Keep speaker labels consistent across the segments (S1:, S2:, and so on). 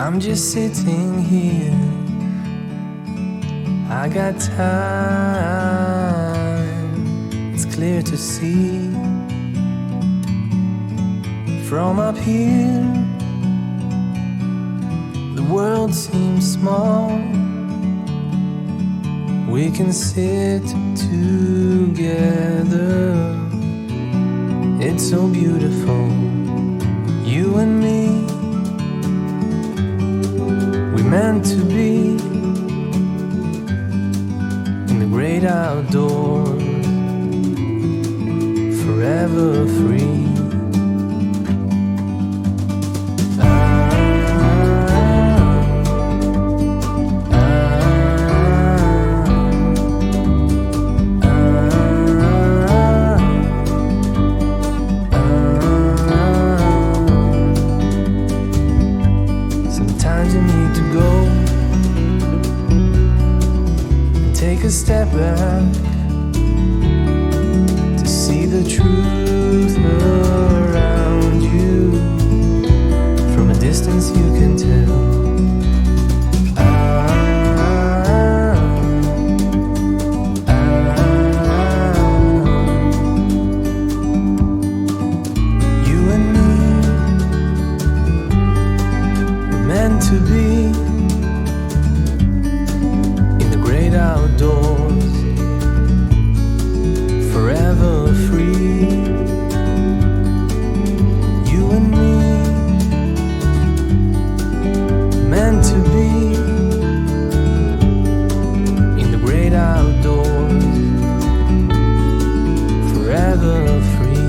S1: I'm just sitting here, I got time. It's clear to see from up here, the world seems small. We can sit together. It's so beautiful, you and me. We meant to be in the great outdoors, forever free. Sometimes you need to go and take a step back to see the truth around you. From a distance you can tell. You and me were meant to be in the great outdoors, forever free. You and me, meant to be in the great outdoors, forever free.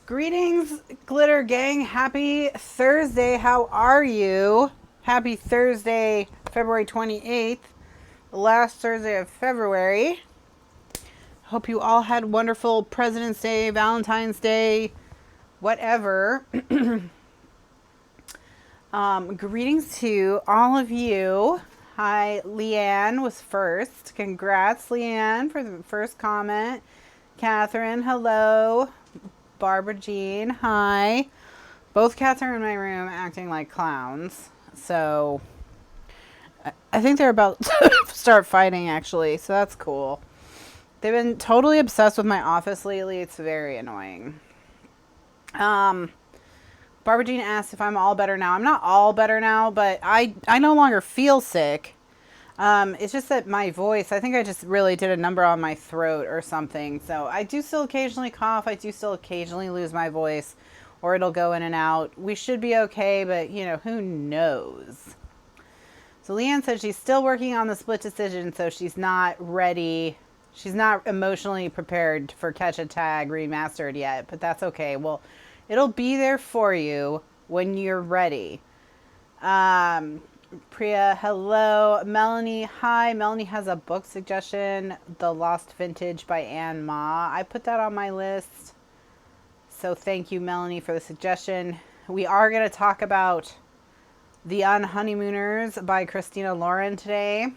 S2: Greetings, Glitter Gang. Happy Thursday. How are you? Happy Thursday, February 28th, the last Thursday of February. Hope you all had wonderful President's Day, Valentine's Day, whatever. Greetings to all of you. Hi, Leanne was first. Congrats, Leanne, for the first comment. Catherine, hello. Barbara Jean, hi. Both cats are in my room acting like clowns. So I think they're about to start fighting, actually. So that's cool. They've been totally obsessed with my office lately. It's very annoying. Barbara Jean asked if I'm all better now. I'm not all better now, but I no longer feel sick. It's just that my voice, I think I just really did a number on my throat or something. So I do still occasionally cough. I do still occasionally lose my voice, or it'll go in and out. We should be okay, but you know, who knows? So Leanne said she's still working on the split decision, so she's not ready. She's not emotionally prepared for Catch-A-Tag Remastered yet, but that's okay. Well, it'll be there for you when you're ready. Priya, hello. Melanie, hi. Melanie has a book suggestion, The Lost Vintage by Anne Ma. I put that on my list. So thank you, Melanie, for the suggestion. We are going to talk about The Unhoneymooners by Christina Lauren today.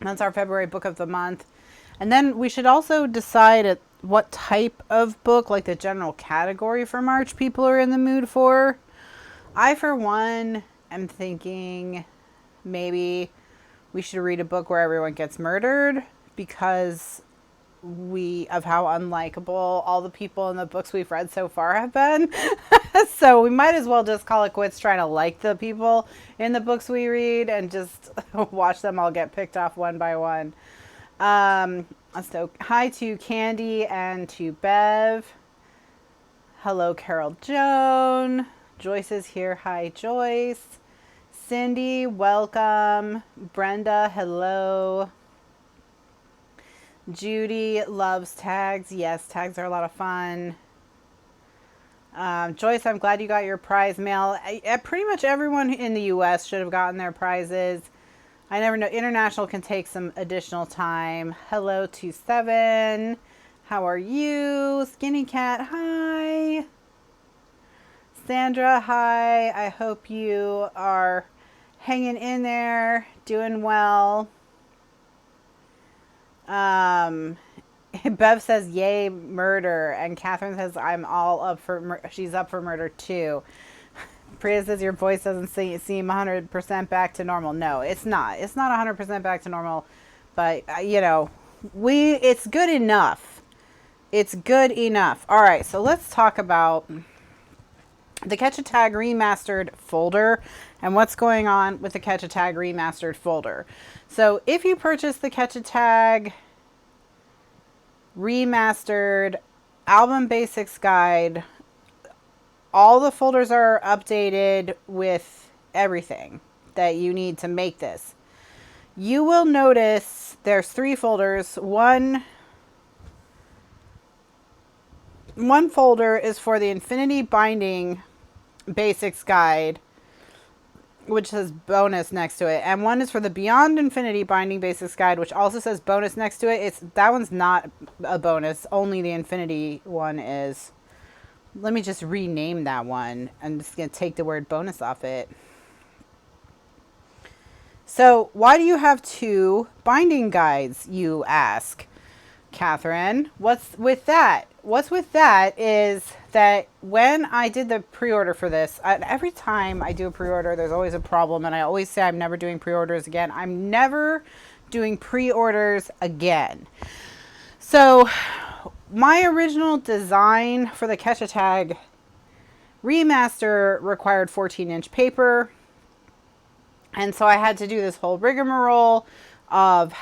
S2: That's our February book of the month. And then we should also decide what type of book, like the general category for March, people are in the mood for. I, for one, I'm thinking maybe we should read a book where everyone gets murdered because of how unlikable all the people in the books we've read so far have been. So we might as well just call it quits trying to like the people in the books we read and just watch them all get picked off one by one. So hi to Candy and to Bev. Hello, Carol Joan. Joyce is here. Hi, Joyce. Cindy, welcome. Brenda, hello. Judy loves tags. Yes, tags are a lot of fun. Joyce, I'm glad you got your prize mail. Pretty much everyone in the U.S. should have gotten their prizes. I never know. International can take some additional time. Hello to 7. How are you? Skinny Cat, hi. Sandra, hi. I hope you are hanging in there, doing well. Bev says, yay, murder. And Catherine says, I'm all up for, she's up for murder too. Priya says, your voice doesn't seem 100% back to normal. No, it's not. It's not 100% back to normal. But, you know, it's good enough. It's good enough. All right, so let's talk about the Catch-A-Tag Remastered folder and what's going on with the Catch-A-Tag Remastered folder. So if you purchase the Catch-A-Tag Remastered Album Basics Guide, all the folders are updated with everything that you need to make this. You will notice there's 3 folders. One folder is for the Infinity Binding Basics Guide, which says bonus next to it, and one is for the Beyond Infinity Binding Basics Guide, which also says bonus next to it. That one's not a bonus, only the Infinity one is. Let me just rename that one. I'm just going to take the word bonus off it. So why do you have 2 binding guides, you ask, Catherine? What's with that? What's with that is that when I did the pre-order for this, every time I do a pre-order, there's always a problem. And I always say I'm never doing pre-orders again. I'm never doing pre-orders again. So my original design for the Catch-A-Tag Remaster required 14-inch paper. And so I had to do this whole rigmarole of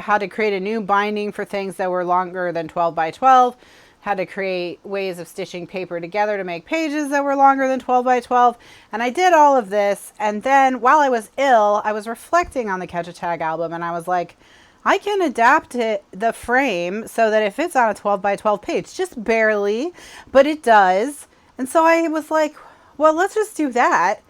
S2: how to create a new binding for things that were longer than 12 by 12, how to create ways of stitching paper together to make pages that were longer than 12 by 12. And I did all of this. And then while I was ill, I was reflecting on the Catch-A-Tag album and I was like, I can adapt the frame so that it fits on a 12 by 12 page, just barely, but it does. And so I was like, well, let's just do that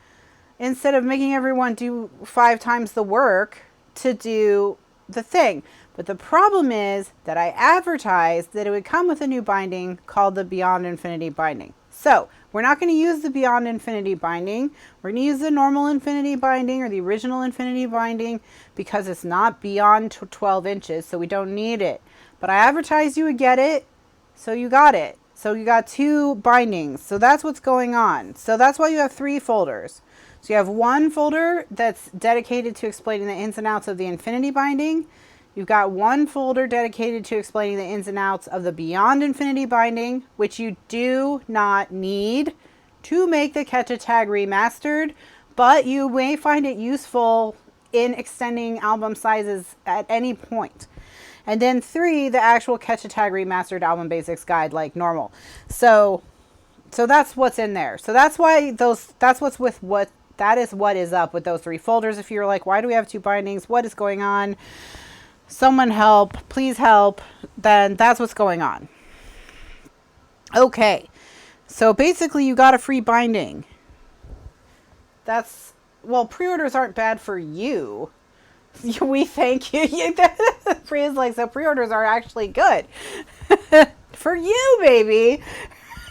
S2: instead of making everyone do 5 times the work to do the thing. But the problem is that I advertised that it would come with a new binding called the Beyond Infinity binding. So we're not going to use the Beyond Infinity binding. We're going to use the normal Infinity binding or the original Infinity binding because it's not beyond 12 inches, so we don't need it. But I advertised you would get it, so you got it. So you got 2 bindings. So that's what's going on. So that's why you have 3 folders. So you have one folder that's dedicated to explaining the ins and outs of the Infinity binding. You've got one folder dedicated to explaining the ins and outs of the Beyond Infinity binding, which you do not need to make the Catch-A-Tag Remastered, but you may find it useful in extending album sizes at any point. And then 3, the actual Catch-A-Tag Remastered album basics guide like normal. So that's what's in there. So that's why that is what is up with those 3 folders. If you're like, why do we have 2 bindings? What is going on? Someone help, please help. Then that's what's going on. Okay. So basically you got a free binding. Well, pre-orders aren't bad for you. We thank you. Priya's like, so pre-orders are actually good. For you, baby.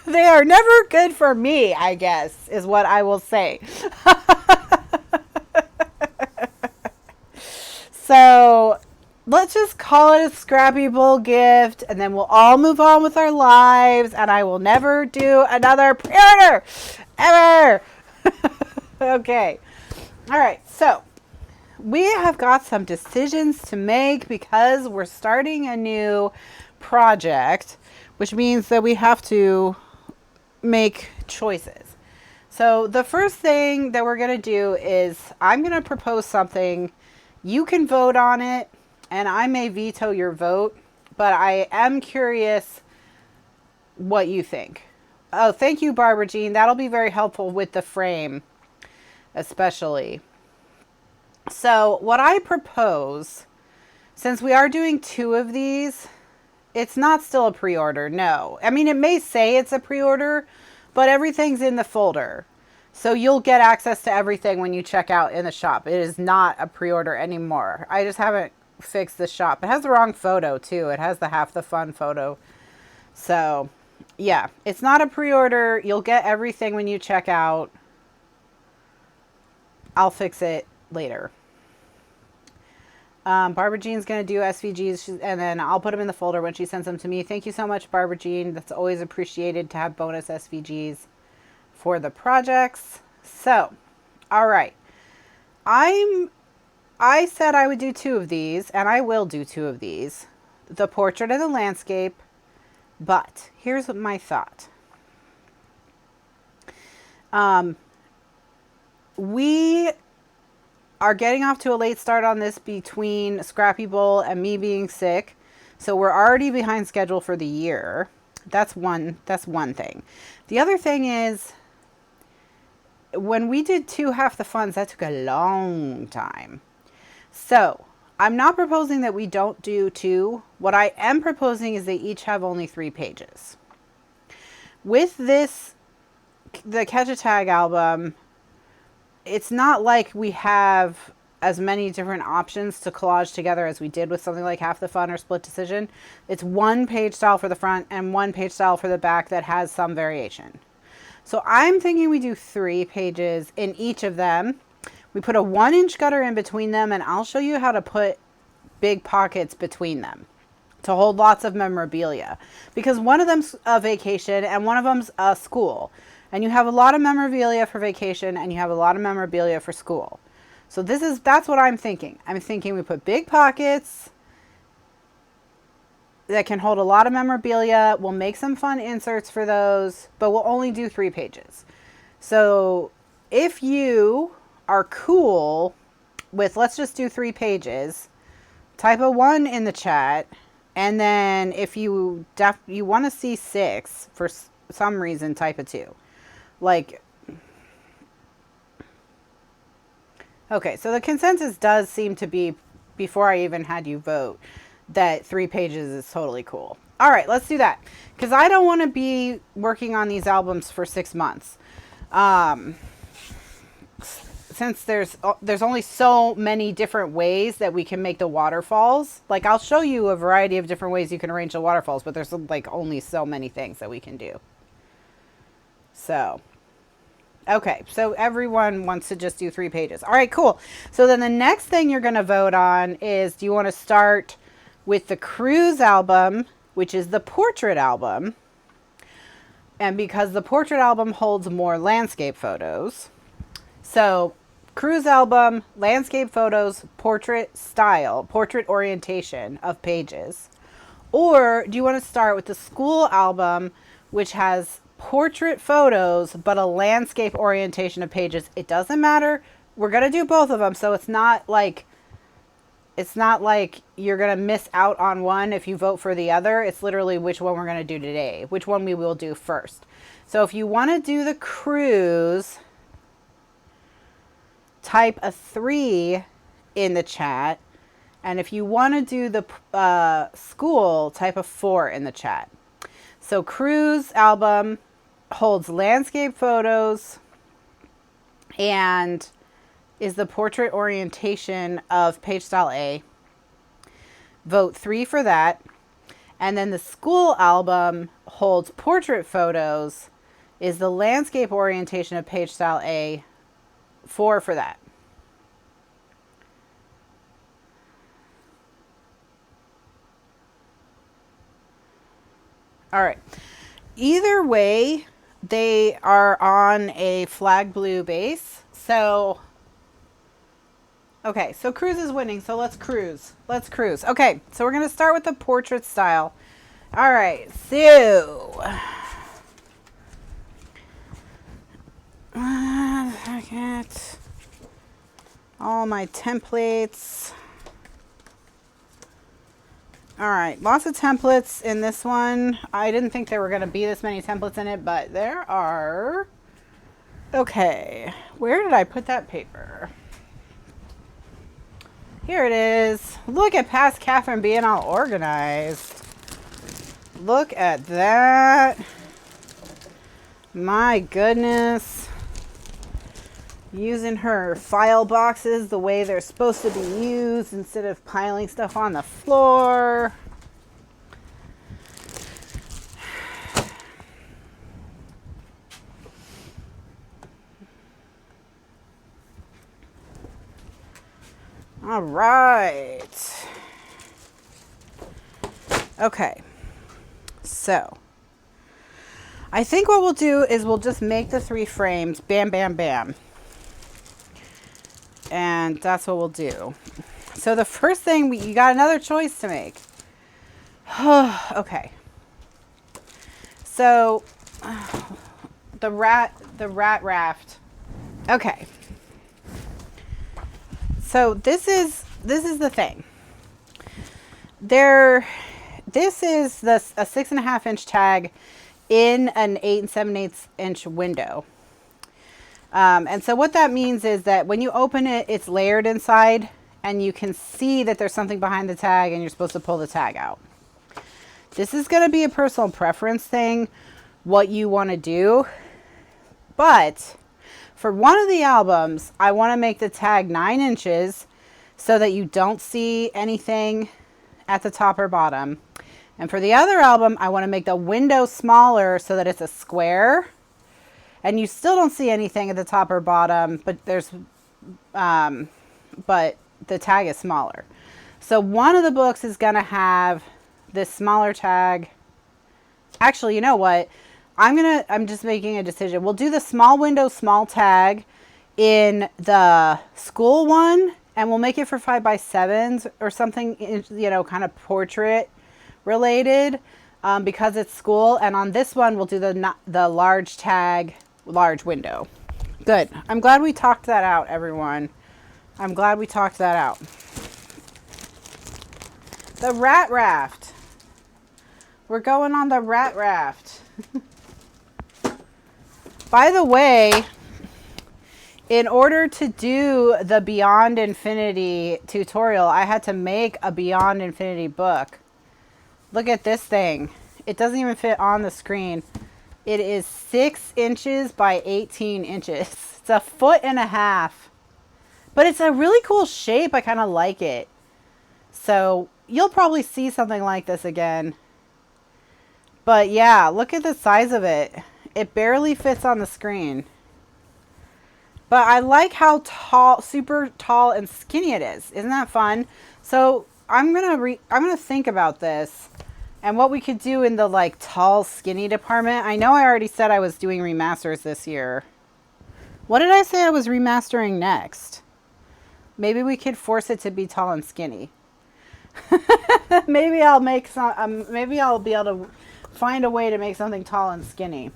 S2: They are never good for me, I guess, is what I will say. So let's just call it a Scrappy Bowl gift, and then we'll all move on with our lives, and I will never do another pre-order ever. Okay. All right. So we have got some decisions to make because we're starting a new project, which means that we have to make choices. So the first thing that we're going to do is I'm going to propose something. You can vote on it, and I may veto your vote, but I am curious what you think. Oh, thank you, Barbara Jean. That'll be very helpful with the frame, especially. So what I propose, since we are doing 2 of these, it's not still a pre-order, no. I mean, it may say it's a pre-order, but everything's in the folder. So you'll get access to everything when you check out in the shop. It is not a pre-order anymore. I just haven't fixed the shop. It has the wrong photo too. It has the half the fun photo. So yeah, it's not a pre-order. You'll get everything when you check out. I'll fix it later. Barbara Jean's going to do SVGs, and then I'll put them in the folder when she sends them to me. Thank you so much, Barbara Jean. That's always appreciated to have bonus SVGs for the projects. So, all right. I said I would do 2 of these, and I will do 2 of these. The portrait and the landscape. But here's my thought. We are getting off to a late start on this between Scrappy Bowl and me being sick. So we're already behind schedule for the year. That's one thing. The other thing is, when we did 2 half the funds, that took a long time. So I'm not proposing that we don't do 2. What I am proposing is they each have only 3 pages. With this, the Catch-A-Tag album, it's not like we have as many different options to collage together as we did with something like Half the Fun or Split Decision. It's 1 page style for the front and 1 page style for the back that has some variation. So I'm thinking we do 3 pages in each of them. We put a 1-inch gutter in between them, and I'll show you how to put big pockets between them to hold lots of memorabilia, because one of them's a vacation and one of them's a school, and you have a lot of memorabilia for vacation and you have a lot of memorabilia for school. So that's what I'm thinking. I'm thinking we put big pockets that can hold a lot of memorabilia. We'll make some fun inserts for those, but we'll only do 3 pages. So if you are cool with, let's just do 3 pages, type a 1 in the chat. And then if you want to see 6 for some reason, type a 2. Like, okay, so the consensus does seem to be before I even had you vote that 3 pages is totally cool. All right, let's do that. Because I don't want to be working on these albums for 6 months. Since there's only so many different ways that we can make the waterfalls. Like, I'll show you a variety of different ways you can arrange the waterfalls, but there's like only so many things that we can do. So, okay, so everyone wants to just do 3 pages. All right, cool. So then the next thing you're going to vote on is, do you want to start with the cruise album, which is the portrait album? And because the portrait album holds more landscape photos. So cruise album, landscape photos, portrait style, portrait orientation of pages. Or do you want to start with the school album, which has portrait photos, but a landscape orientation of pages? It doesn't matter. We're going to do both of them. So it's not like you're going to miss out on one if you vote for the other. It's literally which one we're going to do today, which one we will do first. So if you want to do the cruise, type a 3 in the chat. And if you want to do the school, type a 4 in the chat. So cruise album holds landscape photos and is the portrait orientation of page style A. Vote 3 for that. And then the school album holds portrait photos, is the landscape orientation of page style A. 4 for that. All right. Either way, they are on a flag blue base. So, okay, so cruise is winning. So let's cruise. Let's cruise. Okay, so we're going to start with the portrait style. All right, so I get all my templates. All right, lots of templates in this one. I didn't think there were going to be this many templates in it, but there are. Okay, where did I put that paper? Here it is. Look at past Kathryn being all organized. Look at that. My goodness. Using her file boxes the way they're supposed to be used instead of piling stuff on the floor. All right. Okay. So, I think what we'll do is we'll just make the 3 frames. Bam, bam, bam. And that's what we'll do. So the first thing, you got another choice to make. Okay. So the rat raft. Okay. So this is the thing. This is a 6.5 inch tag in an 8 7/8 inch window. And so what that means is that when you open it, it's layered inside and you can see that there's something behind the tag and you're supposed to pull the tag out. This is going to be a personal preference thing, what you want to do. But for one of the albums, I want to make the tag 9 inches so that you don't see anything at the top or bottom. And for the other album, I want to make the window smaller so that it's a square. And you still don't see anything at the top or bottom, but but the tag is smaller. So one of the books is going to have this smaller tag. Actually, you know what? I'm just making a decision. We'll do the small window, small tag in the school one, and we'll make it for 5x7s or something, you know, kind of portrait related, because it's school. And on this one, we'll do the large tag, large window. Good. I'm glad we talked that out, everyone. I'm glad we talked that out. The rat raft. We're going on the rat raft. By the way, In order to do the Beyond Infinity tutorial, I had to make a Beyond Infinity book. Look at this thing. It doesn't even fit on the screen. It is 6 inches by 18 inches. It's a 1.5 feet. But it's a really cool shape. I kind of like it. So you'll probably see something like this again. But yeah, look at the size of it. It barely fits on the screen. But I like how tall, super tall and skinny it is. Isn't that fun? So I'm gonna think about this and what we could do in the like tall, skinny department. I know I already said I was doing remasters this year. What did I say I was remastering next? Maybe we could force it to be tall and skinny. Maybe I'll make some. Maybe I'll be able to find a way to make something tall and skinny.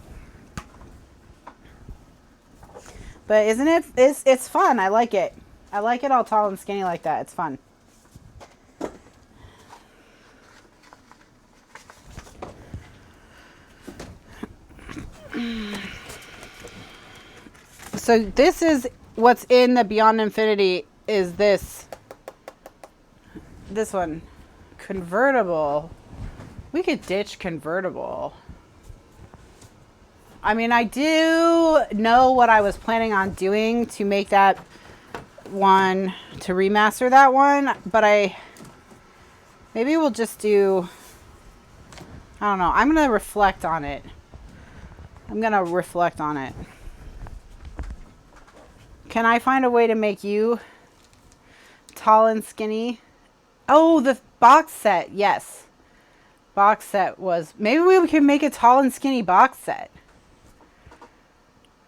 S2: But isn't it? It's fun. I like it. I like it all tall and skinny like that. It's fun. So this is what's in the Beyond Infinity. Is this one convertible? We could ditch convertible. I mean, I do know what I was planning on doing to make that one, to remaster that one, but maybe we'll just do, I don't know. I'm going to reflect on it. Can I find a way to make you tall and skinny? Oh, the box set. Yes. Box set was, maybe we could make a tall and skinny box set.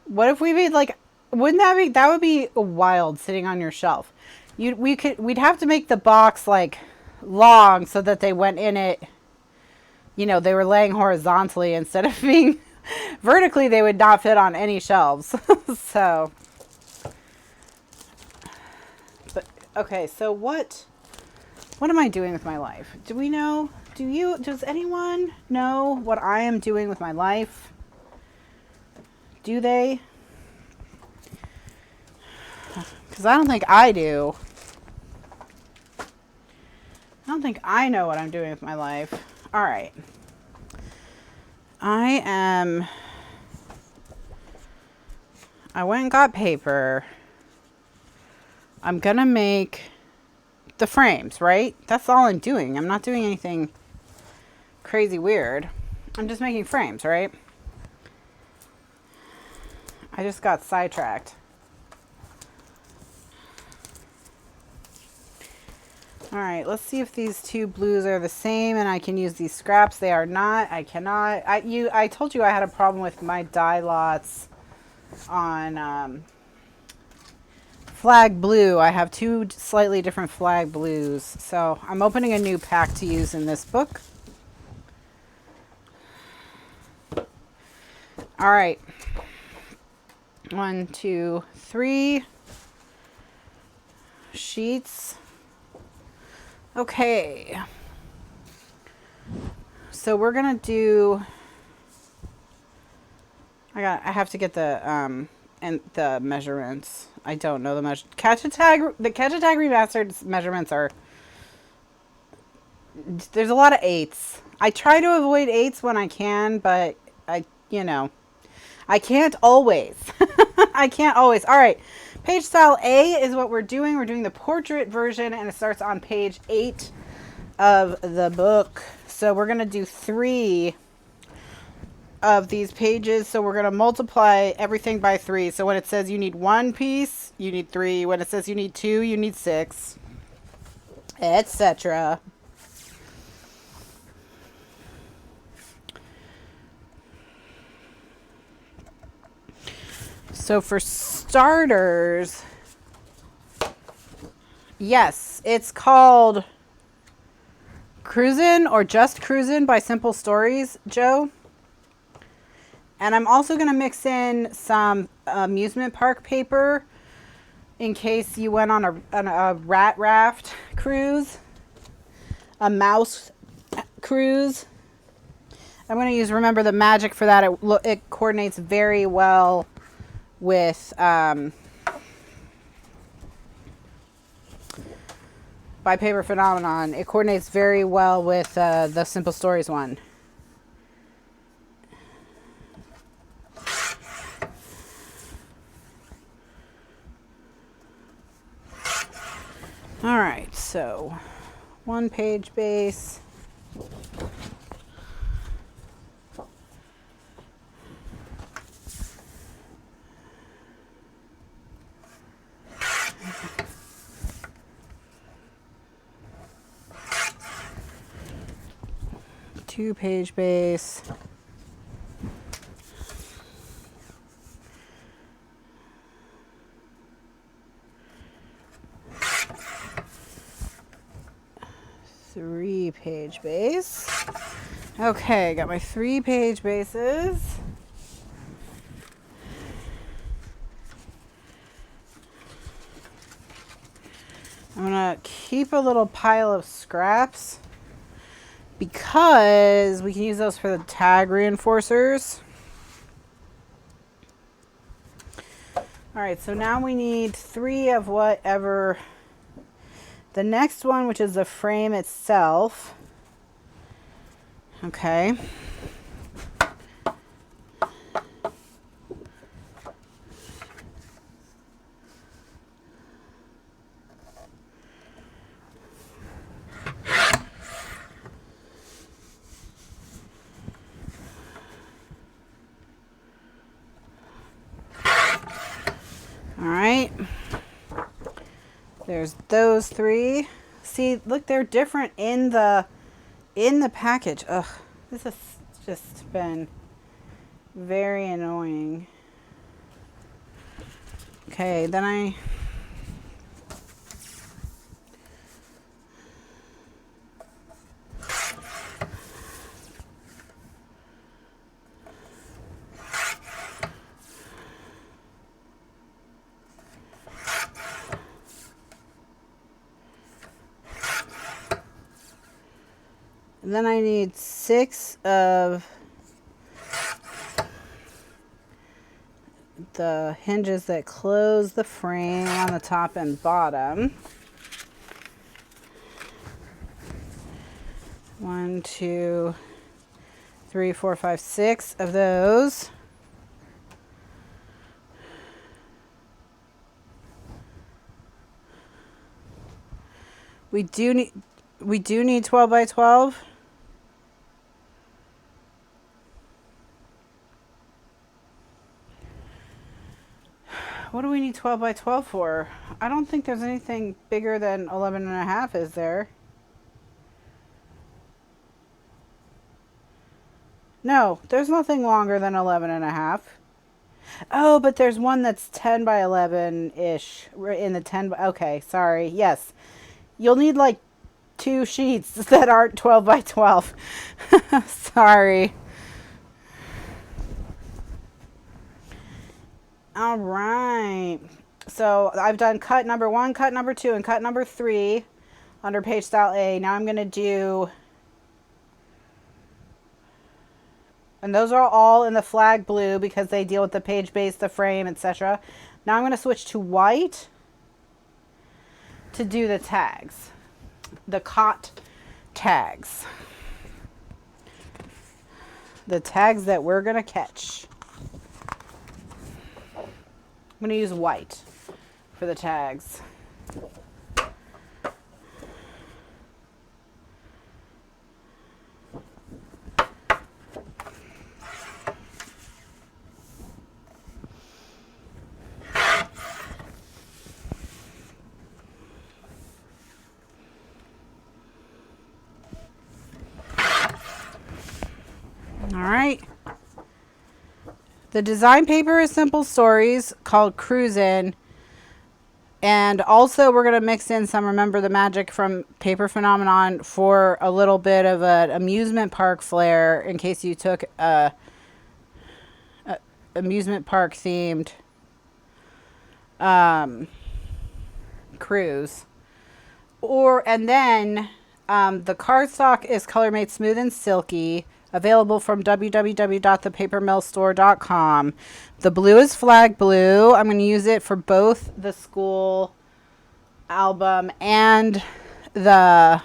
S2: What if we made like, wouldn't that would be wild sitting on your shelf. We'd have to make the box like long so that they went in it, you know, they were laying horizontally instead of being vertically. They would not fit on any shelves. So, but okay, so what am I doing with my life? Do we know? Does anyone know what I am doing with my life? Do they? Because I don't think I do. I don't think I know what I'm doing with my life. All right. I went and got paper. I'm going to make the frames, right? That's all I'm doing. I'm not doing anything crazy weird. I'm just making frames, right? I just got sidetracked. All right, let's see if these two blues are the same and I can use these scraps. They are not. I cannot. I told you I had a problem with my dye lots on flag blue. I have two slightly different flag blues. So I'm opening a new pack to use in this book. All right. 1, 2, 3 sheets. Okay. So we're going to do, I have to get the and the measurements. I don't know the the Catch-A-Tag Remastered measurements are, there's a lot of 8s. I try to avoid 8s when I can, but I can't always. I can't always. All right. Page style A is what we're doing. We're doing the portrait version, and it starts on page 8 of the book. So we're going to do 3 of these pages. So we're going to multiply everything by 3. So when it says you need 1 piece, you need 3. When it says you need 2, you need 6, etc. So for starters, yes, it's called Cruisin' or Just Cruisin' by Simple Stories, Joe. And I'm also going to mix in some amusement park paper in case you went on a rat raft cruise, a mouse cruise. I'm going to use Remember the Magic for that. It coordinates very well with by Paper Phenomenon. It coordinates very well with the Simple Stories one. All right, so 1 page base. Two-page base. Three-page base. Okay, got my 3-page bases. I'm gonna keep a little pile of scraps because we can use those for the tag reinforcers. All right, so now we need 3 of whatever. The next one, which is the frame itself. Okay. All right. There's those 3. See, look, they're different in the package. Ugh, this has just been very annoying. Okay, then I need 6 of the hinges that close the frame on the top and bottom. 1, 2, 3, 4, 5, 6 of those. We do need 12 by 12. What do we need 12 by 12 for? I don't think there's anything bigger than 11.5, is there? No, there's nothing longer than 11.5. Oh, but there's one that's 10 by 11-ish. We're in the 10 by, okay, sorry. Yes. You'll need like 2 sheets that aren't 12 by 12. Sorry. All right. So I've done cut number 1, cut number 2, and cut number 3 under page style A. Now I'm going to do, and those are all in the flag blue because they deal with the page base, the frame, etc. Now I'm going to switch to white to do the tags, the cot tags, the tags that we're going to catch. I'm going to use white for the tags. All right. The design paper is Simple Stories called Cruisin'. And also we're going to mix in some Remember the Magic from Paper Phenomenon for a little bit of an amusement park flair in case you took a amusement park themed cruise. And then the cardstock is Colormate Smooth and Silky. Available from www.thepapermillstore.com. The blue is flag blue. I'm going to use it for both the school album and the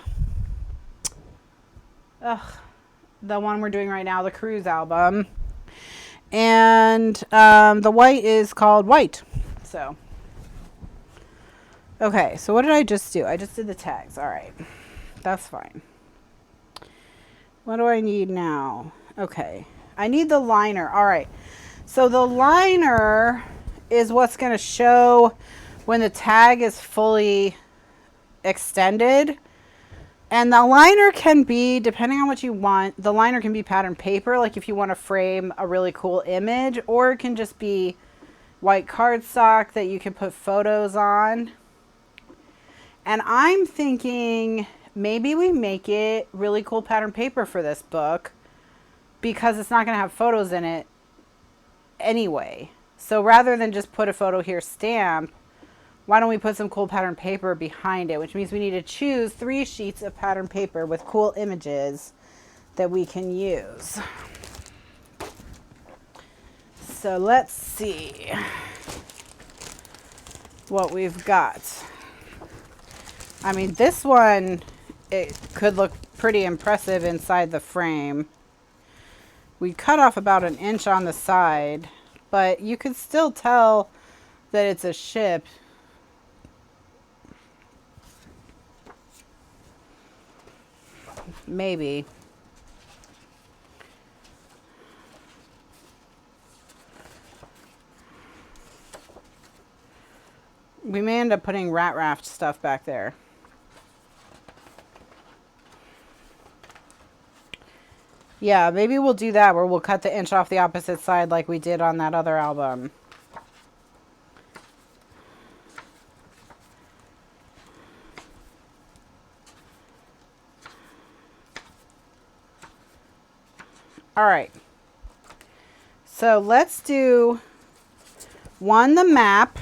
S2: one we're doing right now, the Cruise album. And the white is called White. So, okay, so what did I just do? I just did the tags. All right, that's fine. What do I need now? Okay, I need the liner. All right, so the liner is what's going to show when the tag is fully extended. And the liner can be, depending on what you want, the liner can be pattern paper, like if you want to frame a really cool image, or it can just be white cardstock that you can put photos on. And I'm thinking maybe we make it really cool pattern paper for this book because it's not going to have photos in it anyway. So rather than just put a photo here stamp, why don't we put some cool pattern paper behind it, which means we need to choose 3 sheets of pattern paper with cool images that we can use. So let's see what we've got. I mean, this one, it could look pretty impressive inside the frame. We cut off about 1 inch on the side, but you could still tell that it's a ship. Maybe. We may end up putting rat raft stuff back there. Yeah, maybe we'll do that where we'll cut the inch off the opposite side like we did on that other album. All right. So let's do one, the map,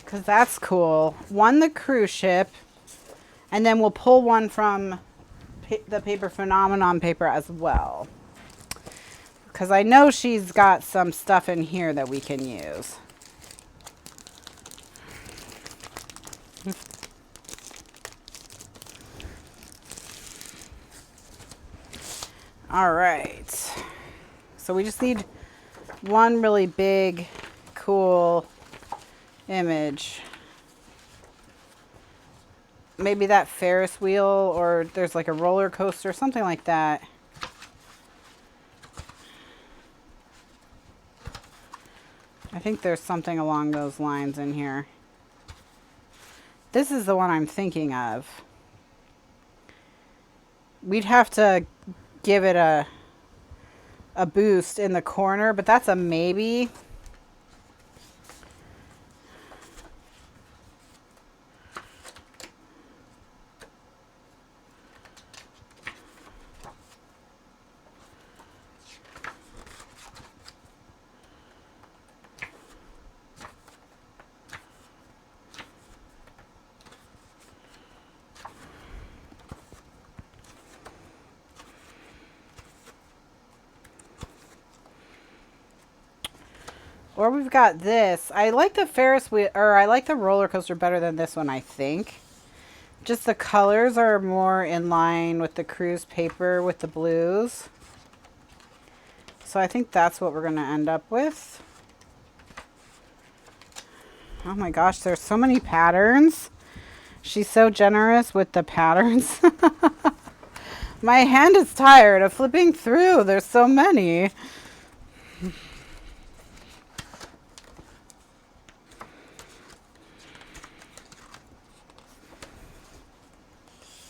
S2: because that's cool. One, the cruise ship, and then we'll pull one from the Paper Phenomenon paper as well, because I know she's got some stuff in here that we can use. All right, so we just need one really big, cool image. Maybe that Ferris wheel, or there's like a roller coaster, something like that. I think there's something along those lines in here. This is the one I'm thinking of. We'd have to give it a boost in the corner, but that's a maybe. Or we've got this. I like the Ferris wheel, or I like the roller coaster better than this one, I think. Just the colors are more in line with the cruise paper with the blues. So I think that's what we're going to end up with. Oh my gosh, there's so many patterns. She's so generous with the patterns. My hand is tired of flipping through. There's so many.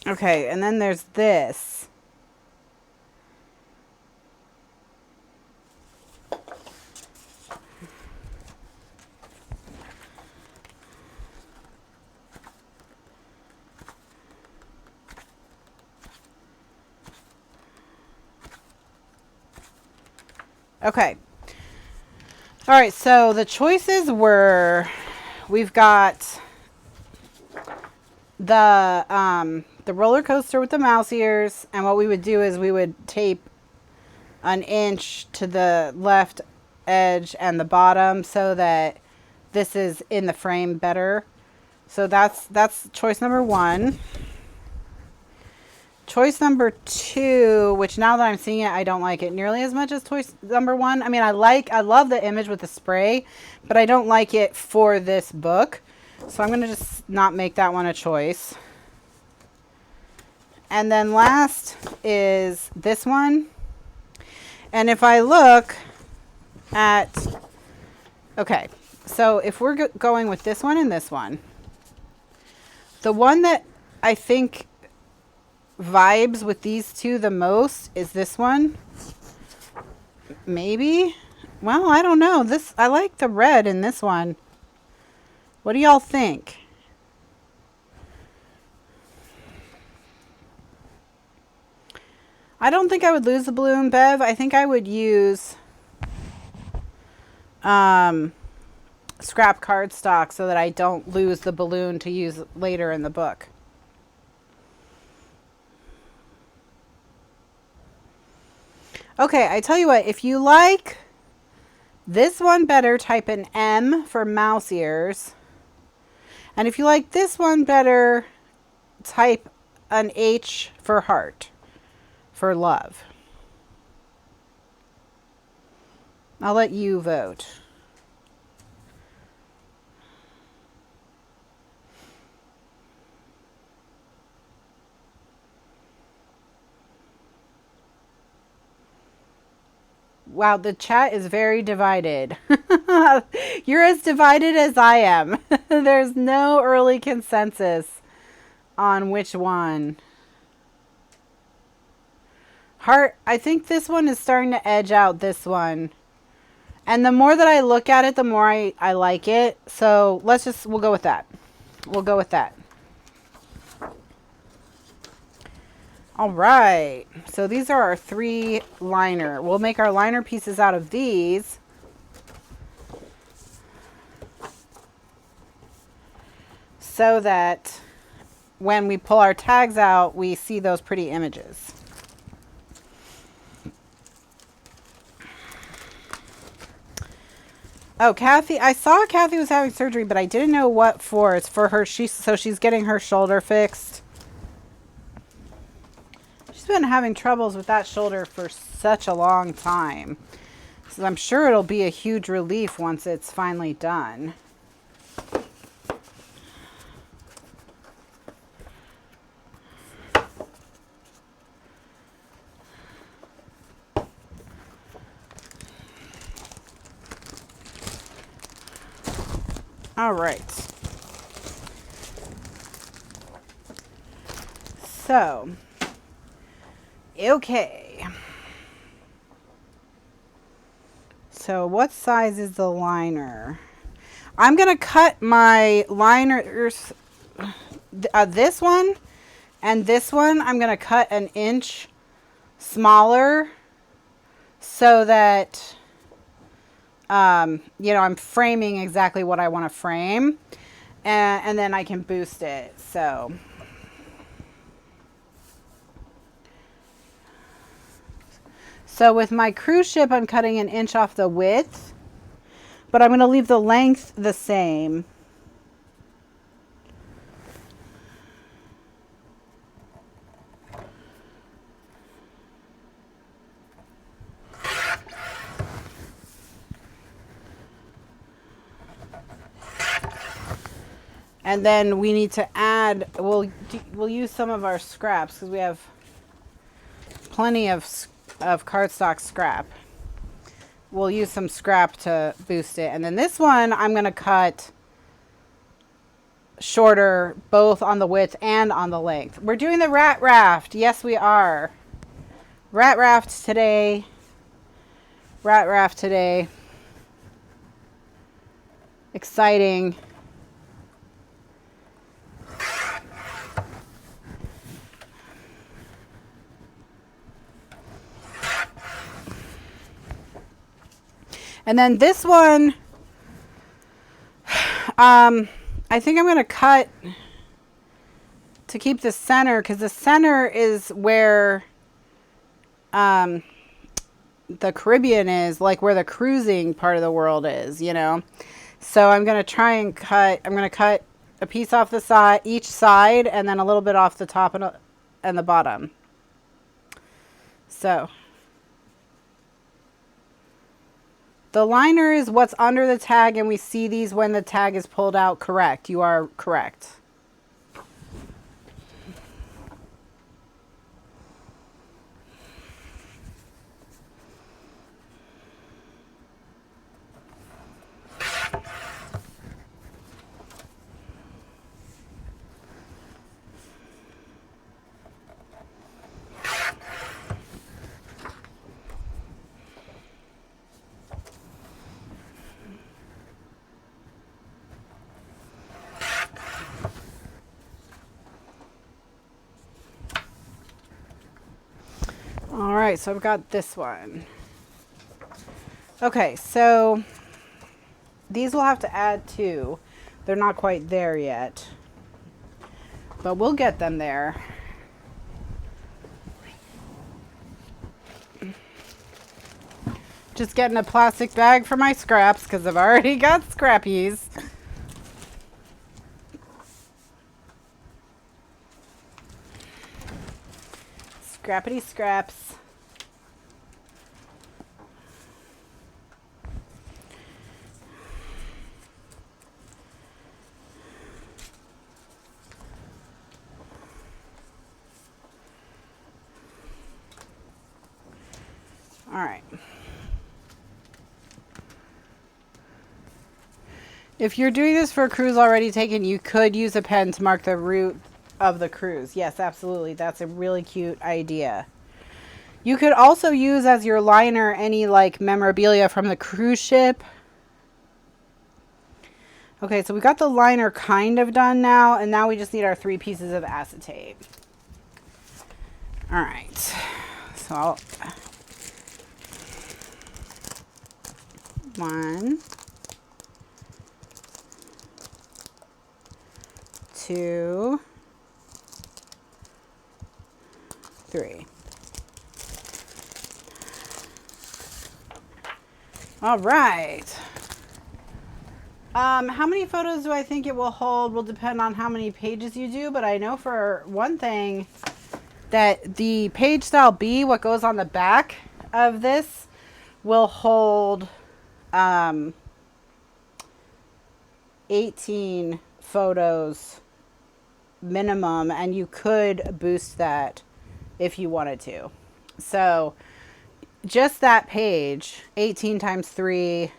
S2: Okay, and then there's this. Okay. All right, so the choices were, we've got the roller coaster with the mouse ears, and what we would do is we would tape 1 inch to the left edge and the bottom so that this is in the frame better. So that's choice number 1. Choice number 2, which now that I'm seeing it, I don't like it nearly as much as choice number 1. I mean, I love the image with the spray, but I don't like it for this book. So I'm going to just not make that one a choice. And then last is this one. And if I look at, okay, so if we're going with this one and this one, the one that I think vibes with these two the most is this one. Maybe. Well, I don't know. I like the red in this one. What do y'all think? I don't think I would lose the balloon, Bev. I think I would use scrap cardstock so that I don't lose the balloon to use later in the book. Okay, I tell you what, if you like this one better, type an M for mouse ears. And if you like this one better, type an H for heart, for love. I'll let you vote. Wow, the chat is very divided. You're as divided as I am. There's no early consensus on which one. Heart, I think this one is starting to edge out this one. And the more that I look at it, the more I like it. So we'll go with that. We'll go with that. All right, so these are our 3 liner. We'll make our liner pieces out of these. So that when we pull our tags out, we see those pretty images. Oh, Kathy, I saw Kathy was having surgery, but I didn't know what for. It's for her, so she's getting her shoulder fixed. Been having troubles with that shoulder for such a long time, so I'm sure it'll be a huge relief once it's finally done. All right, so okay. So what size is the liner? I'm going to cut my liners, this one and this one, I'm going to cut an inch smaller so that, you know, I'm framing exactly what I want to frame, and then I can boost it. So with my cruise ship, I'm cutting an inch off the width, but I'm going to leave the length the same. And then we need to add, we'll use some of our scraps because we have plenty of cardstock scrap. We'll use some scrap to boost it. And then this one, I'm going to cut shorter, both on the width and on the length. We're doing the rat raft. Yes, we are. Rat raft today. Rat raft today. Exciting. And then this one, I think I'm going to cut to keep the center, because the center is where the Caribbean is, like where the cruising part of the world is, you know. So I'm going to try and cut, I'm going to cut a piece off the side, each side, and then a little bit off the top and the bottom. So the liner is what's under the tag, and we see these when the tag is pulled out. Correct. You are correct. All right, so I've got this one. Okay, so these will have to add too. They're not quite there yet, but we'll get them there. Just getting a plastic bag for my scraps because I've already got scrappies. Scrappity scraps. All right. If you're doing this for a cruise already taken, you could use a pen to mark the route of the cruise. Yes, absolutely. That's a really cute idea. You could also use as your liner any like memorabilia from the cruise ship. Okay, so we got the liner kind of done now, and now we just need our 3 pieces of acetate. All right. So I'll 1, 2, 3. All right. How many photos do I think it will hold will depend on how many pages you do, but I know for one thing that the page style B, what goes on the back of this, will hold 18 photos minimum, and you could boost that if you wanted to. So just that page, 18 times 3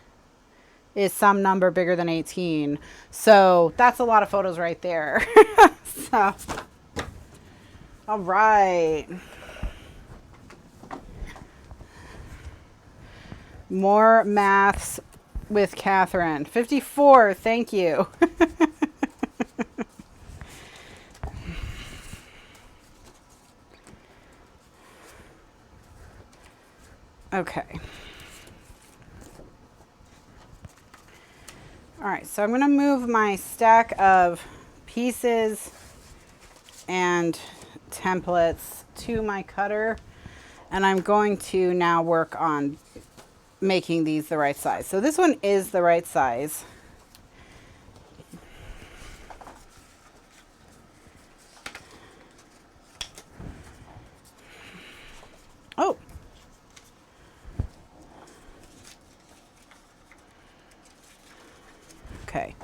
S2: is some number bigger than 18. So that's a lot of photos right there. So, all right. More maths with Kathryn. 54, thank you. Okay. All right, so I'm going to move my stack of pieces and templates to my cutter, and I'm going to now work on making these the right size. So this one is the right size. Oh. Okay.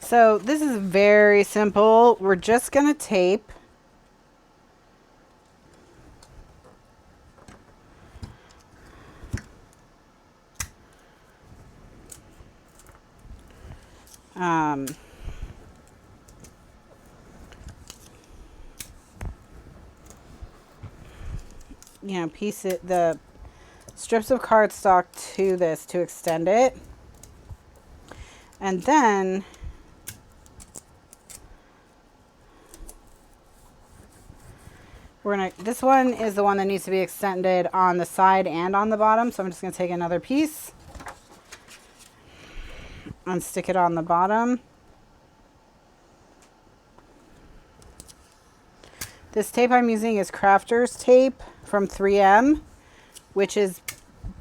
S2: So this is very simple. We're just going to tape you know, the strips of cardstock to this to extend it. And then this one is the one that needs to be extended on the side and on the bottom. So I'm just going to take another piece and stick it on the bottom. This tape I'm using is Crafter's tape from 3M, which is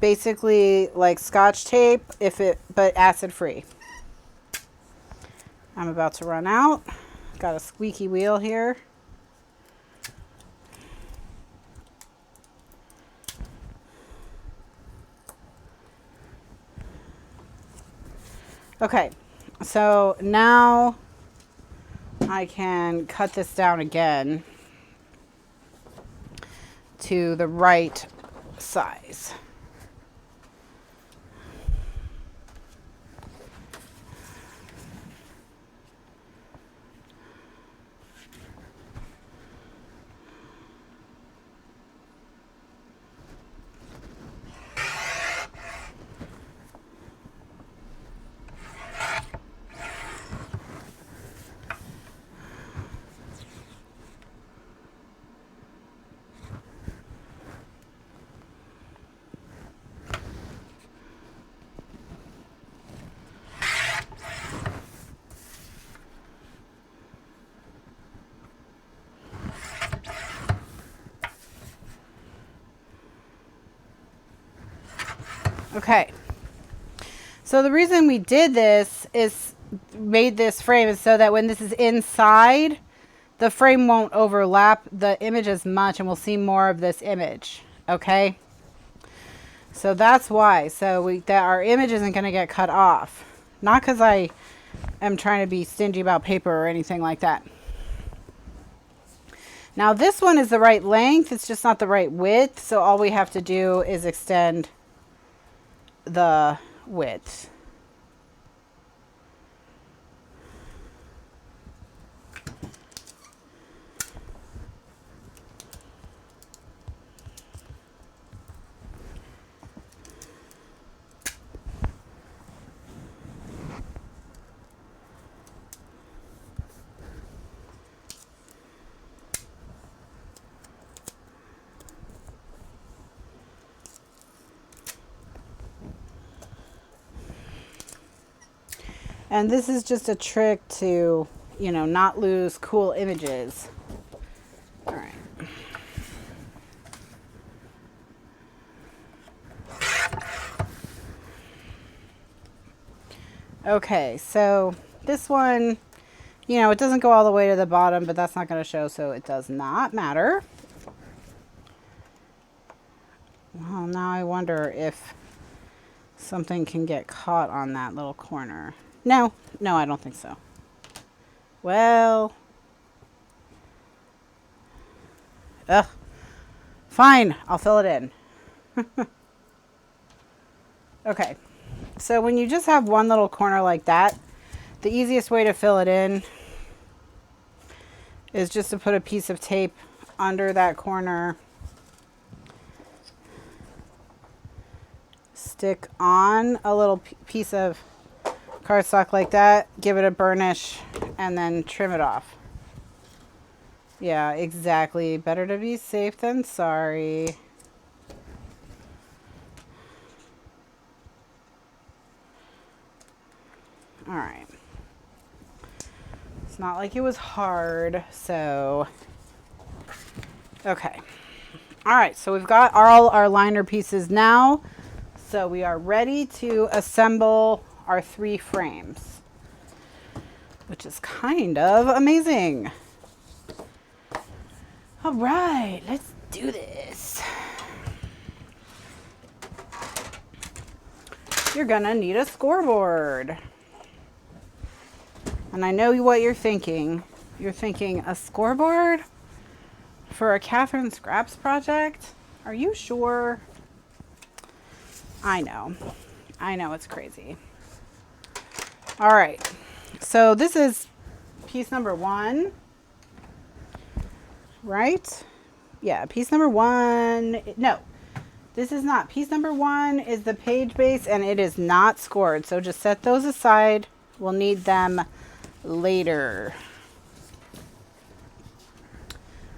S2: basically like Scotch tape, but acid free. I'm about to run out. Got a squeaky wheel here. Okay, so now I can cut this down again to the right size. Okay, so the reason we did this is made this frame is so that when this is inside, the frame won't overlap the image as much and we'll see more of this image. Okay, so that's why. So that our image isn't going to get cut off. Not because I am trying to be stingy about paper or anything like that. Now this one is the right length, it's just not the right width, so all we have to do is extend the width. And this is just a trick to, you know, not lose cool images. All right. Okay, so this one, you know, it doesn't go all the way to the bottom, but that's not going to show, so it does not matter. Well, now I wonder if something can get caught on that little corner. No, I don't think so. Well, fine, I'll fill it in. Okay, so when you just have one little corner like that, the easiest way to fill it in is just to put a piece of tape under that corner, stick on a little piece of cardstock like that, give it a burnish, and then trim it off. Yeah, exactly. Better to be safe than sorry. All right. It's not like it was hard, so. Okay. All right, so we've got all our liner pieces now. So we are ready to assemble our 3 frames, which is kind of amazing. All right, let's do this. You're gonna need a scoreboard. And I know what you're thinking. You're thinking, a scoreboard for a Kathryn Scraps project? Are you sure? I know, it's crazy. All right, so this is piece number 1, right? Yeah, piece number 1, no, this is not. Piece number 1 is the page base and it is not scored. So just set those aside. We'll need them later.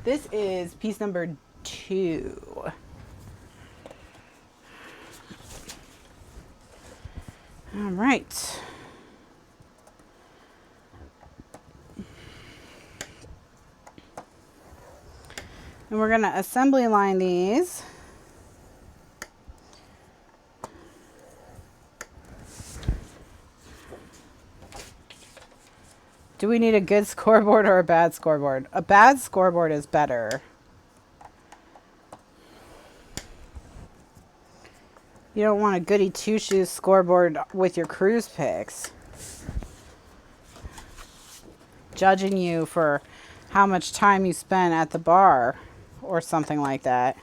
S2: This is piece number 2. All right. And we're going to assembly line these. Do we need a good scoreboard or a bad scoreboard? A bad scoreboard is better. You don't want a goody two-shoes scoreboard with your cruise picks judging you for how much time you spent at the bar or something like that.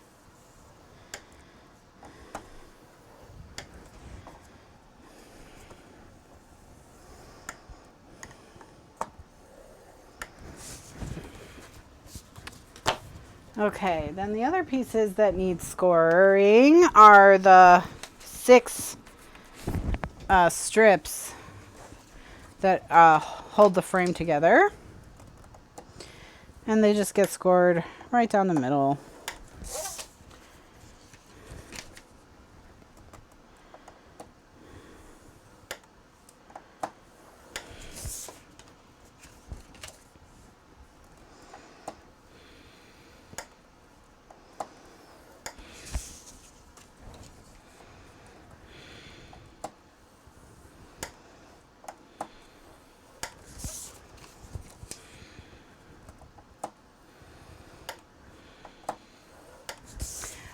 S2: Okay, then the other pieces that need scoring are the 6 strips that hold the frame together. And they just get scored right down the middle.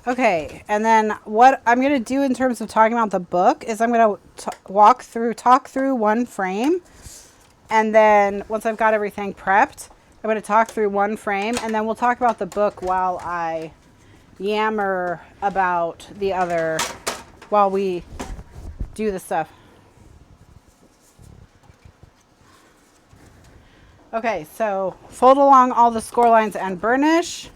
S2: Okay, and then what I'm going to do in terms of talking about the book is I'm going to talk through one frame, and then once I've got everything prepped, I'm going to talk through one frame, and then we'll talk about the book while I yammer about the other, while we do the stuff. Okay, so fold along all the score lines and burnish.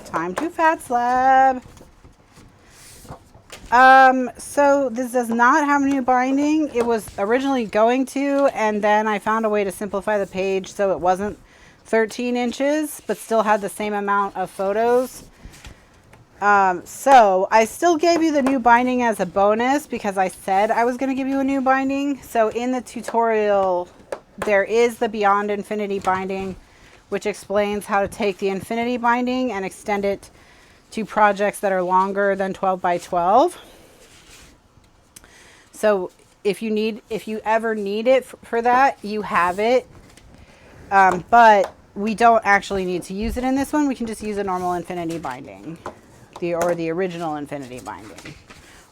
S2: Time to fat slab. So this does not have new binding. It was originally going to, and then I found a way to simplify the page so it wasn't 13 inches, but still had the same amount of photos. So I still gave you the new binding as a bonus because I said I was going to give you a new binding. So in the tutorial, there is the Beyond Infinity binding, which explains how to take the infinity binding and extend it to projects that are longer than 12 by 12. So if you ever need it for that, you have it. But we don't actually need to use it in this one. We can just use a normal infinity binding, or the original infinity binding,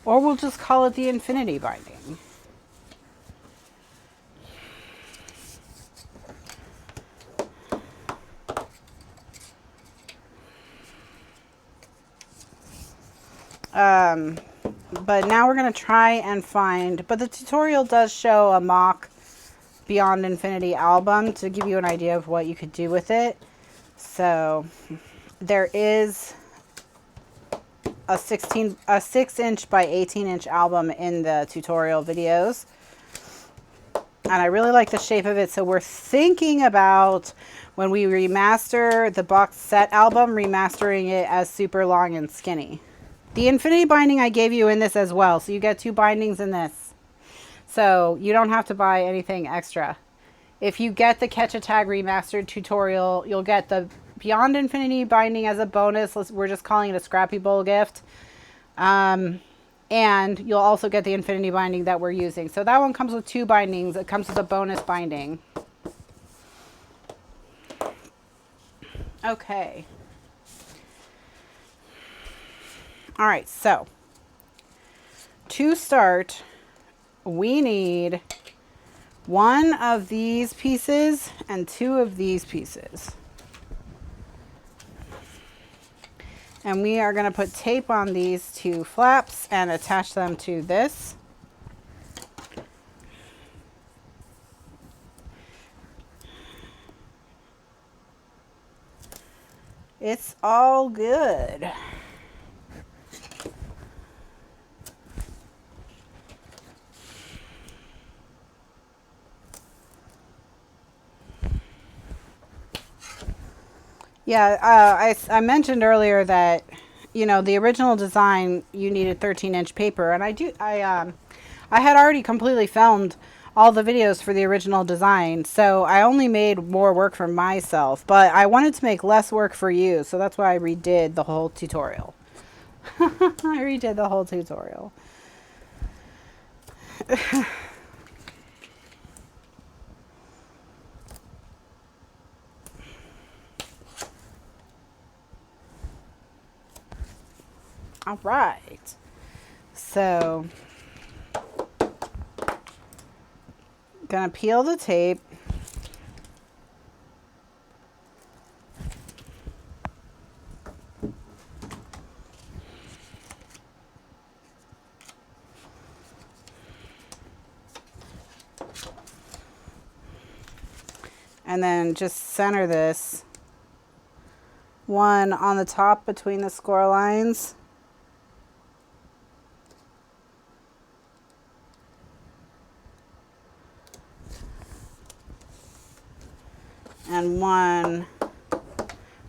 S2: or we'll just call it the infinity binding. But now we're going to try and find, but the tutorial does show a mock Beyond Infinity album to give you an idea of what you could do with it. So there is a 6-inch by 18-inch album in the tutorial videos. And I really like the shape of it. So we're thinking about, when we remaster the box set album, remastering it as super long and skinny. The infinity binding I gave you in this as well. So you get 2 bindings in this. So you don't have to buy anything extra. If you get the Catch-A-Tag Remastered tutorial, you'll get the Beyond Infinity binding as a bonus. We're just calling it a Scrappy Bowl gift. And you'll also get the infinity binding that we're using. So that one comes with 2 bindings. It comes with a bonus binding. Okay. All right, so to start, we need 1 of these pieces and 2 of these pieces. And we are going to put tape on these 2 flaps and attach them to this. It's all good. Yeah, I mentioned earlier that, you know, the original design, you needed 13-inch paper, and I had already completely filmed all the videos for the original design. So I only made more work for myself, but I wanted to make less work for you. So that's why I redid the whole tutorial. I redid the whole tutorial. All right. So, gonna peel the tape. And then just center this one on the top between the score lines. And one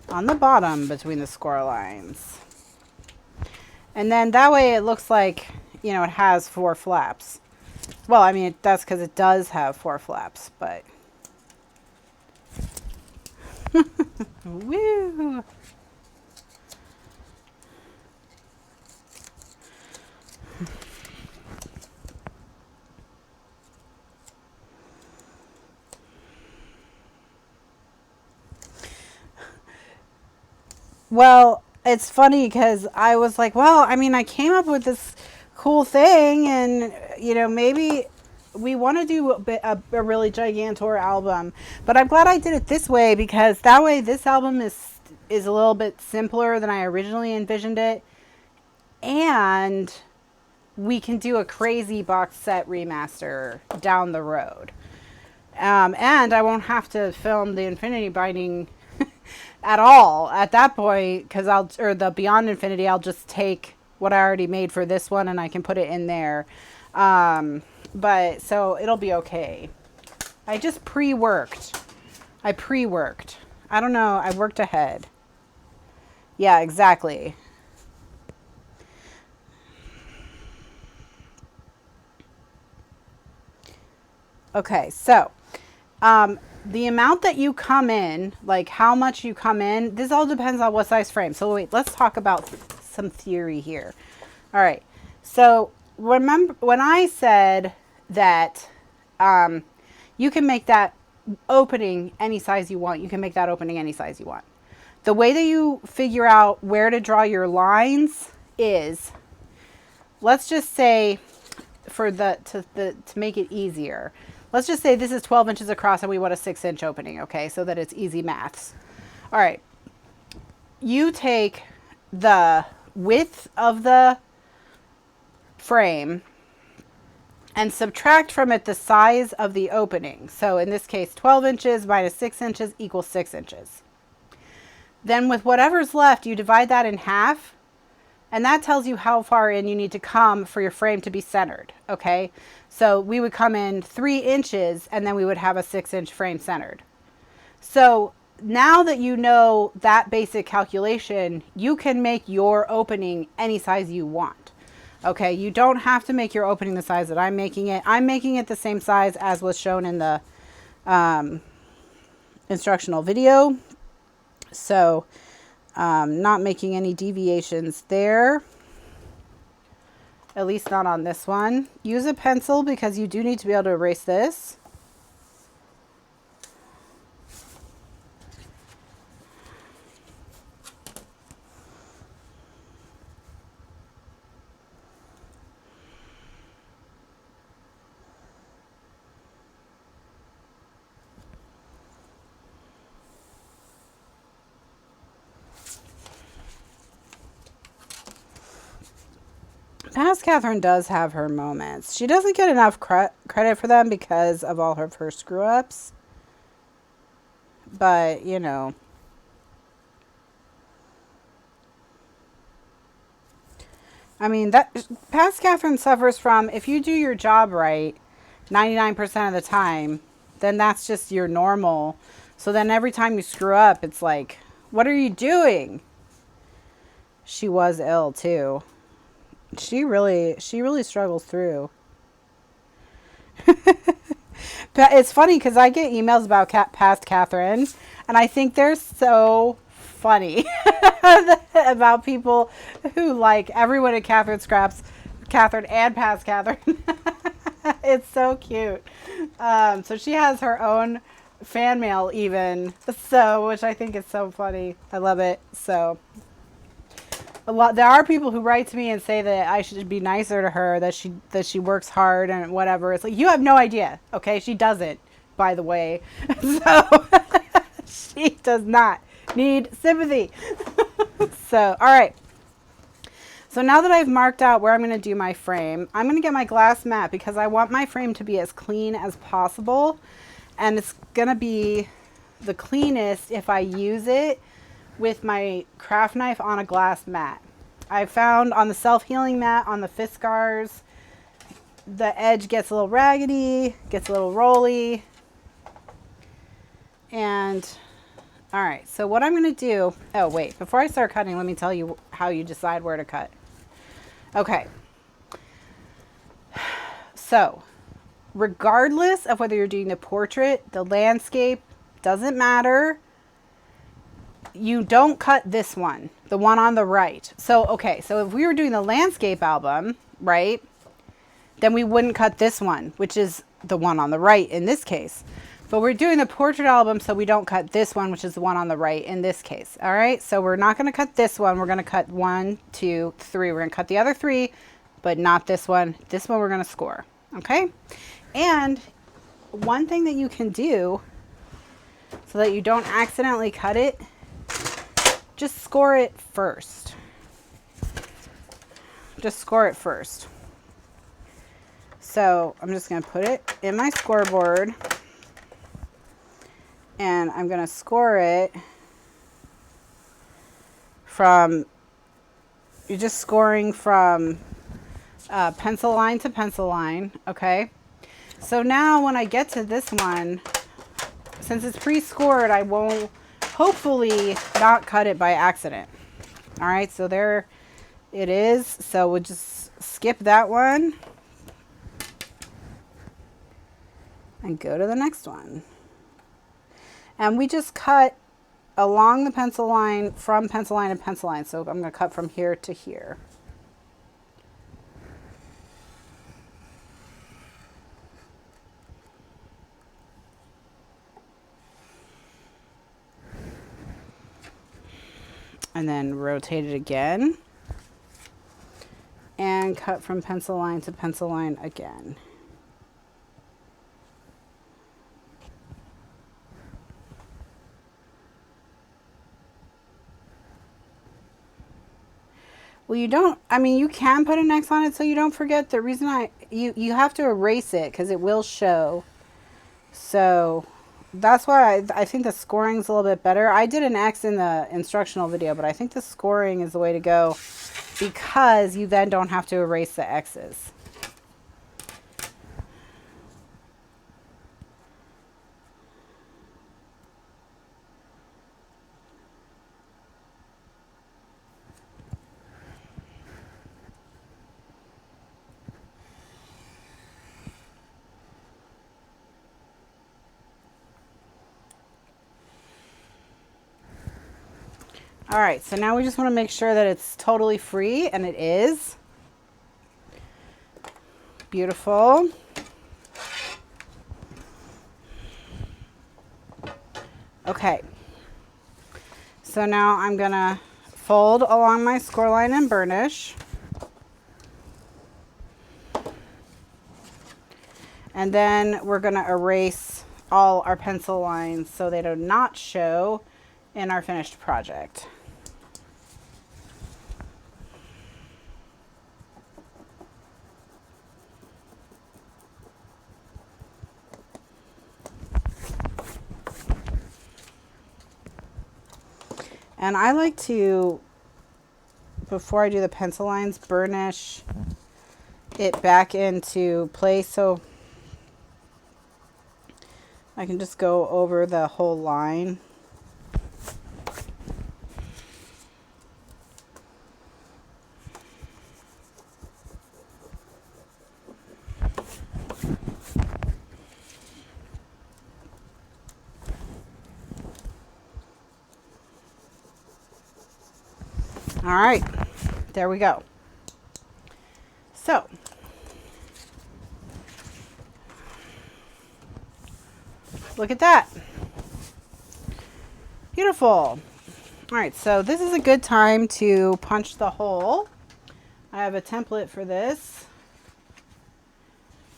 S2: on the bottom between the score lines. And then that way it looks like, you know, it has 4 flaps. Well, I mean, that's because it does have 4 flaps, but... Woo! Well, it's funny because I was like, well, I mean, I came up with this cool thing and, you know, maybe we want to do a really gigantor album, but I'm glad I did it this way because that way this album is a little bit simpler than I originally envisioned it, and we can do a crazy box set remaster down the road. And I won't have to film the Infinity Binding at all at that point, because or the Beyond Infinity, I'll just take what I already made for this one and I can put it in there. But so it'll be okay. I just pre-worked. I don't know. I worked ahead. Yeah, exactly. Okay, so the amount that you come in, like how much you come in, this all depends on what size frame. So wait, let's talk about some theory here. All right, so remember when I said that you can make that opening any size you want. You can make that opening any size you want. The way that you figure out where to draw your lines is, let's just say, to make it easier, let's just say this is 12 inches across and we want a 6-inch opening, okay, so that it's easy maths. All right, you take the width of the frame and subtract from it the size of the opening. So in this case, 12 inches minus 6 inches equals 6 inches. Then with whatever's left, you divide that in half, and that tells you how far in you need to come for your frame to be centered, okay? So we would come in 3 inches, and then we would have a 6-inch frame centered. So now that you know that basic calculation, you can make your opening any size you want. Okay, you don't have to make your opening the size that I'm making it. I'm making it the same size as was shown in the instructional video. So, not making any deviations there. At least not on this one. Use a pencil because you do need to be able to erase this. Past Kathryn does have her moments. She doesn't get enough credit for them because of all of her screw-ups. But, you know. I mean, that Past Kathryn suffers from, if you do your job right 99% of the time, then that's just your normal. So then every time you screw up, it's like, what are you doing? She was ill too. She really struggles through. It's funny because I get emails about past Kathryn, and I think they're so funny about people who like everyone at Kathryn Scraps, Kathryn and past Kathryn. It's so cute. So she has her own fan mail even, so which I think is so funny. I love it. So there are people who write to me and say that I should be nicer to her, that she works hard and whatever. It's like, you have no idea. Okay, she doesn't, by the way. So she does not need sympathy. So all right, so now that I've marked out where I'm going to do my frame, I'm going to get my glass mat because I want my frame to be as clean as possible, and it's going to be the cleanest if I use it with my craft knife on a glass mat. I found on the self-healing mat on the Fiskars, the edge gets a little raggedy, gets a little rolly. And all right, so what I'm going to do, oh wait, before I start cutting, let me tell you how you decide where to cut. Okay. So, regardless of whether you're doing the portrait, the landscape, doesn't matter. You don't cut this one, the one on the right. So, okay, so if we were doing the landscape album, right, then we wouldn't cut this one, which is the one on the right in this case. But we're doing the portrait album, so we don't cut this one, which is the one on the right in this case. All right, so we're not going to cut this one. We're going to cut 1, 2, 3. We're going to cut the other 3, but not this one. This one we're going to score, okay? And one thing that you can do so that you don't accidentally cut it, just score it first. Just score it first. So I'm just going to put it in my scoreboard, and I'm going to score it from, you're just scoring from pencil line to pencil line, okay? So now when I get to this one, since it's pre-scored, I won't hopefully not cut it by accident. All right, so there it is. So we'll just skip that one and go to the next one. And we just cut along the pencil line, from pencil line to pencil line. So I'm going to cut from here to here. And then rotate it again and cut from pencil line to pencil line again. Well, you don't, I mean, you can put an X on it so you don't forget. The reason you have to erase it because it will show. So that's why I think the scoring is a little bit better. I did an X in the instructional video, but I think the scoring is the way to go because you then don't have to erase the X's. All right, so now we just want to make sure that it's totally free, and it is. Beautiful. Okay. So now I'm going to fold along my score line and burnish. And then we're going to erase all our pencil lines so they do not show in our finished project. And I like to, before I do the pencil lines, burnish it back into place so I can just go over the whole line. All right, there we go. So, look at that. Beautiful. All right, so this is a good time to punch the hole. I have a template for this.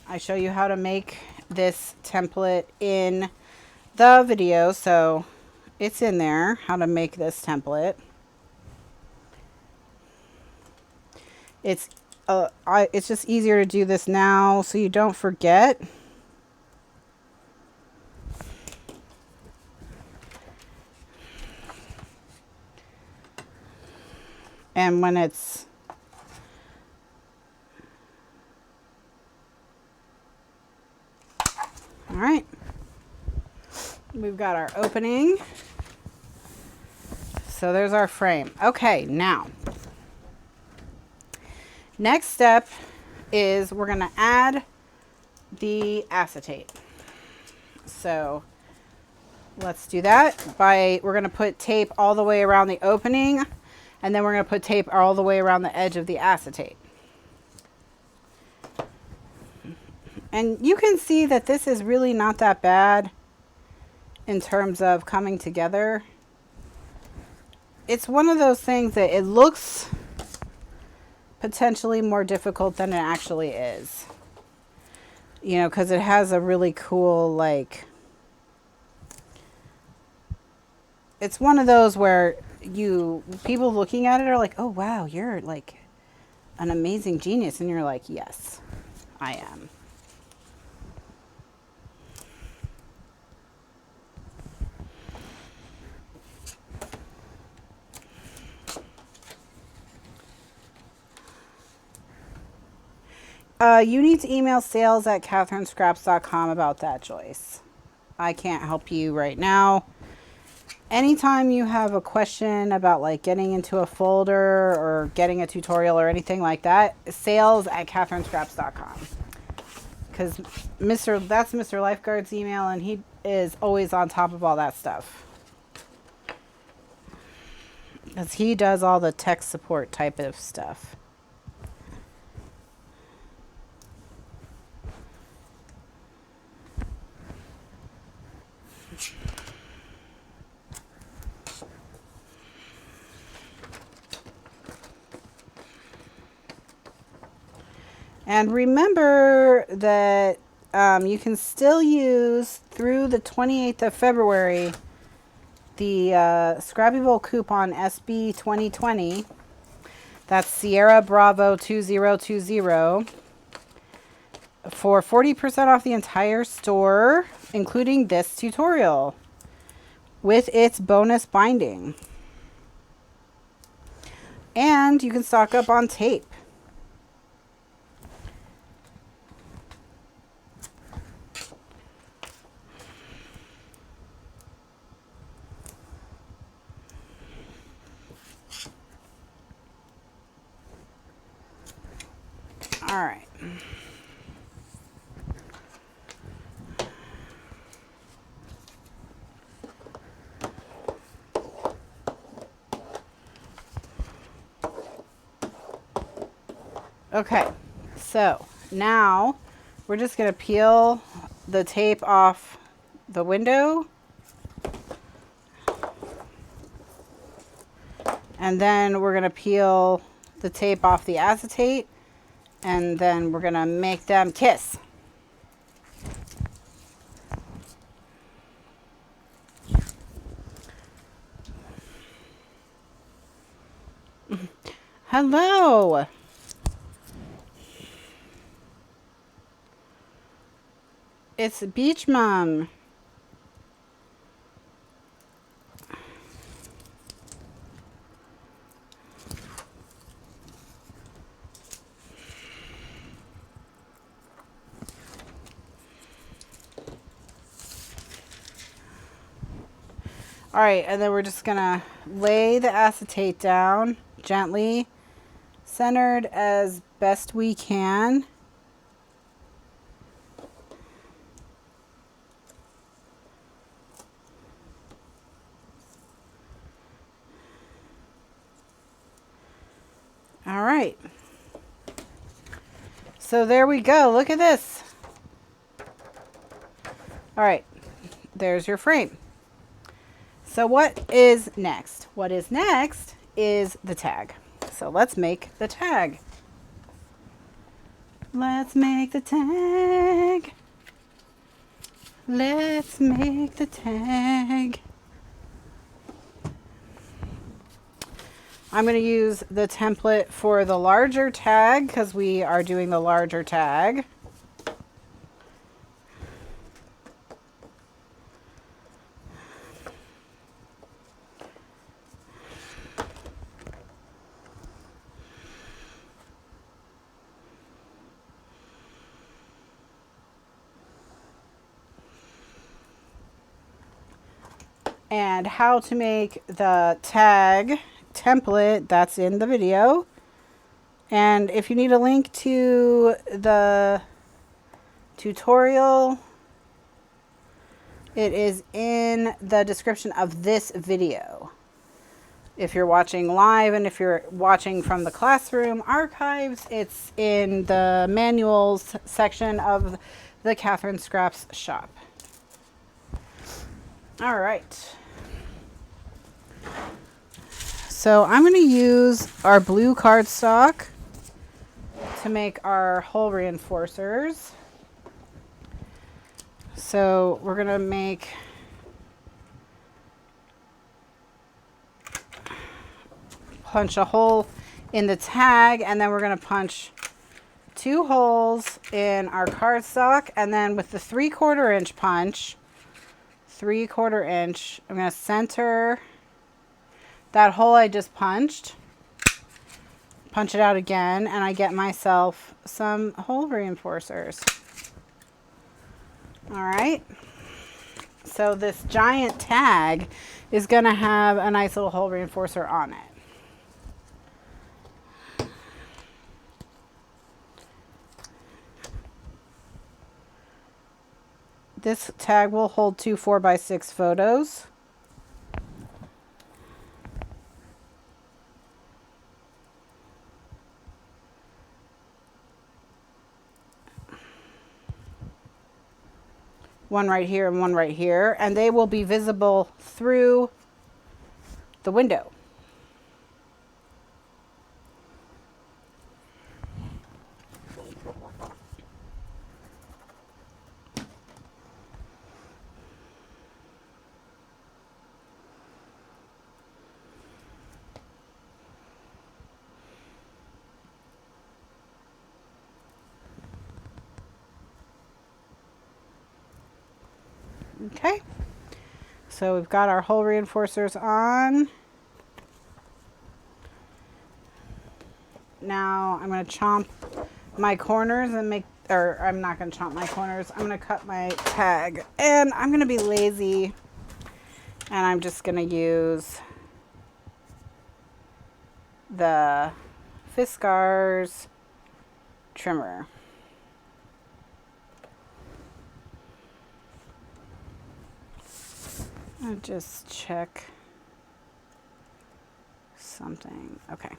S2: I show you how to make this template in the video, so it's in there, how to make this template. It's just easier to do this now so you don't forget. And when it's all right, we've got our opening. So there's our frame. Okay, now next step is we're going to add the acetate. So let's do that we're going to put tape all the way around the opening, and then we're going to put tape all the way around the edge of the acetate. And you can see that this is really not that bad in terms of coming together. It's one of those things that it looks potentially more difficult than it actually is. You know, because it has a really cool, like, it's one of those where people looking at it are like, oh wow, you're like an amazing genius. And you're like, yes, I am. You need to email sales@kathrynscraps.com about that, Joyce. I can't help you right now. Anytime you have a question about like getting into a folder or getting a tutorial or anything like that, sales@kathrynscraps.com. Because that's Mr. Lifeguard's email, and he is always on top of all that stuff. Because he does all the tech support type of stuff. And remember that you can still use through the 28th of February the Scrappy Bowl coupon SB 2020. That's Sierra Bravo 2020 for 40% off the entire store, including this tutorial with its bonus binding. And you can stock up on tape. All right. Okay, so now we're just going to peel the tape off the window. And then we're going to peel the tape off the acetate. And then we're going to make them kiss. Hello. It's Beach Mom. All right, and then we're just gonna lay the acetate down gently, centered as best we can. right. So there we go. Look at this. All right. There's your frame. So what is next? What is next is the tag. So let's make the tag. Let's make the tag. Let's make the tag. I'm going to use the template for the larger tag because we are doing the larger tag. And how to make the tag template, that's in the video. And if you need a link to the tutorial, it is in the description of this video. If you're watching live, and if you're watching from the classroom archives, it's in the manuals section of the Kathryn Scraps shop. All right. So I'm going to use our blue cardstock to make our hole reinforcers. So we're going to make punch a hole in the tag, and then we're going to punch 2 holes in our cardstock, and then with the 3/4 inch punch, 3/4 inch, I'm going to center that hole I just punched, punch it out again, and I get myself some hole reinforcers. All right. So this giant tag is going to have a nice little hole reinforcer on it. This tag will hold 2 4x6 photos. One right here and one right here, and they will be visible through the window. Okay, so we've got our hole reinforcers on. Now I'm going to chomp my corners and make, or I'm not going to chomp my corners. I'm going to cut my tag, and I'm going to be lazy, and I'm just going to use the Fiskars trimmer. I'll just check something. Okay.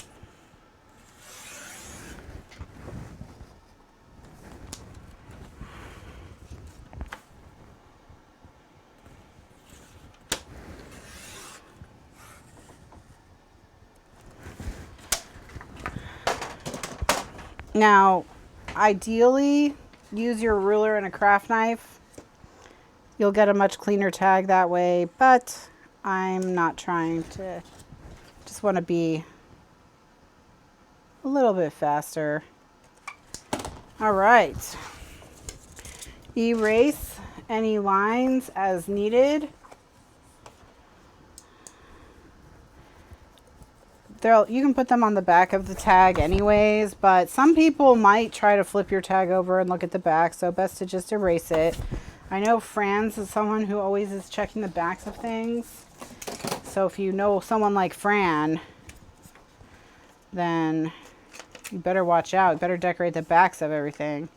S2: Now, ideally, use your ruler and a craft knife. You'll get a much cleaner tag that way, but I'm not trying to, just want to be a little bit faster. All right. Erase any lines as needed. You can put them on the back of the tag anyways, but some people might try to flip your tag over and look at the back, so best to just erase it. I know Franz is someone who always is checking the backs of things. So if you know someone like Fran, then you better watch out. You better decorate the backs of everything.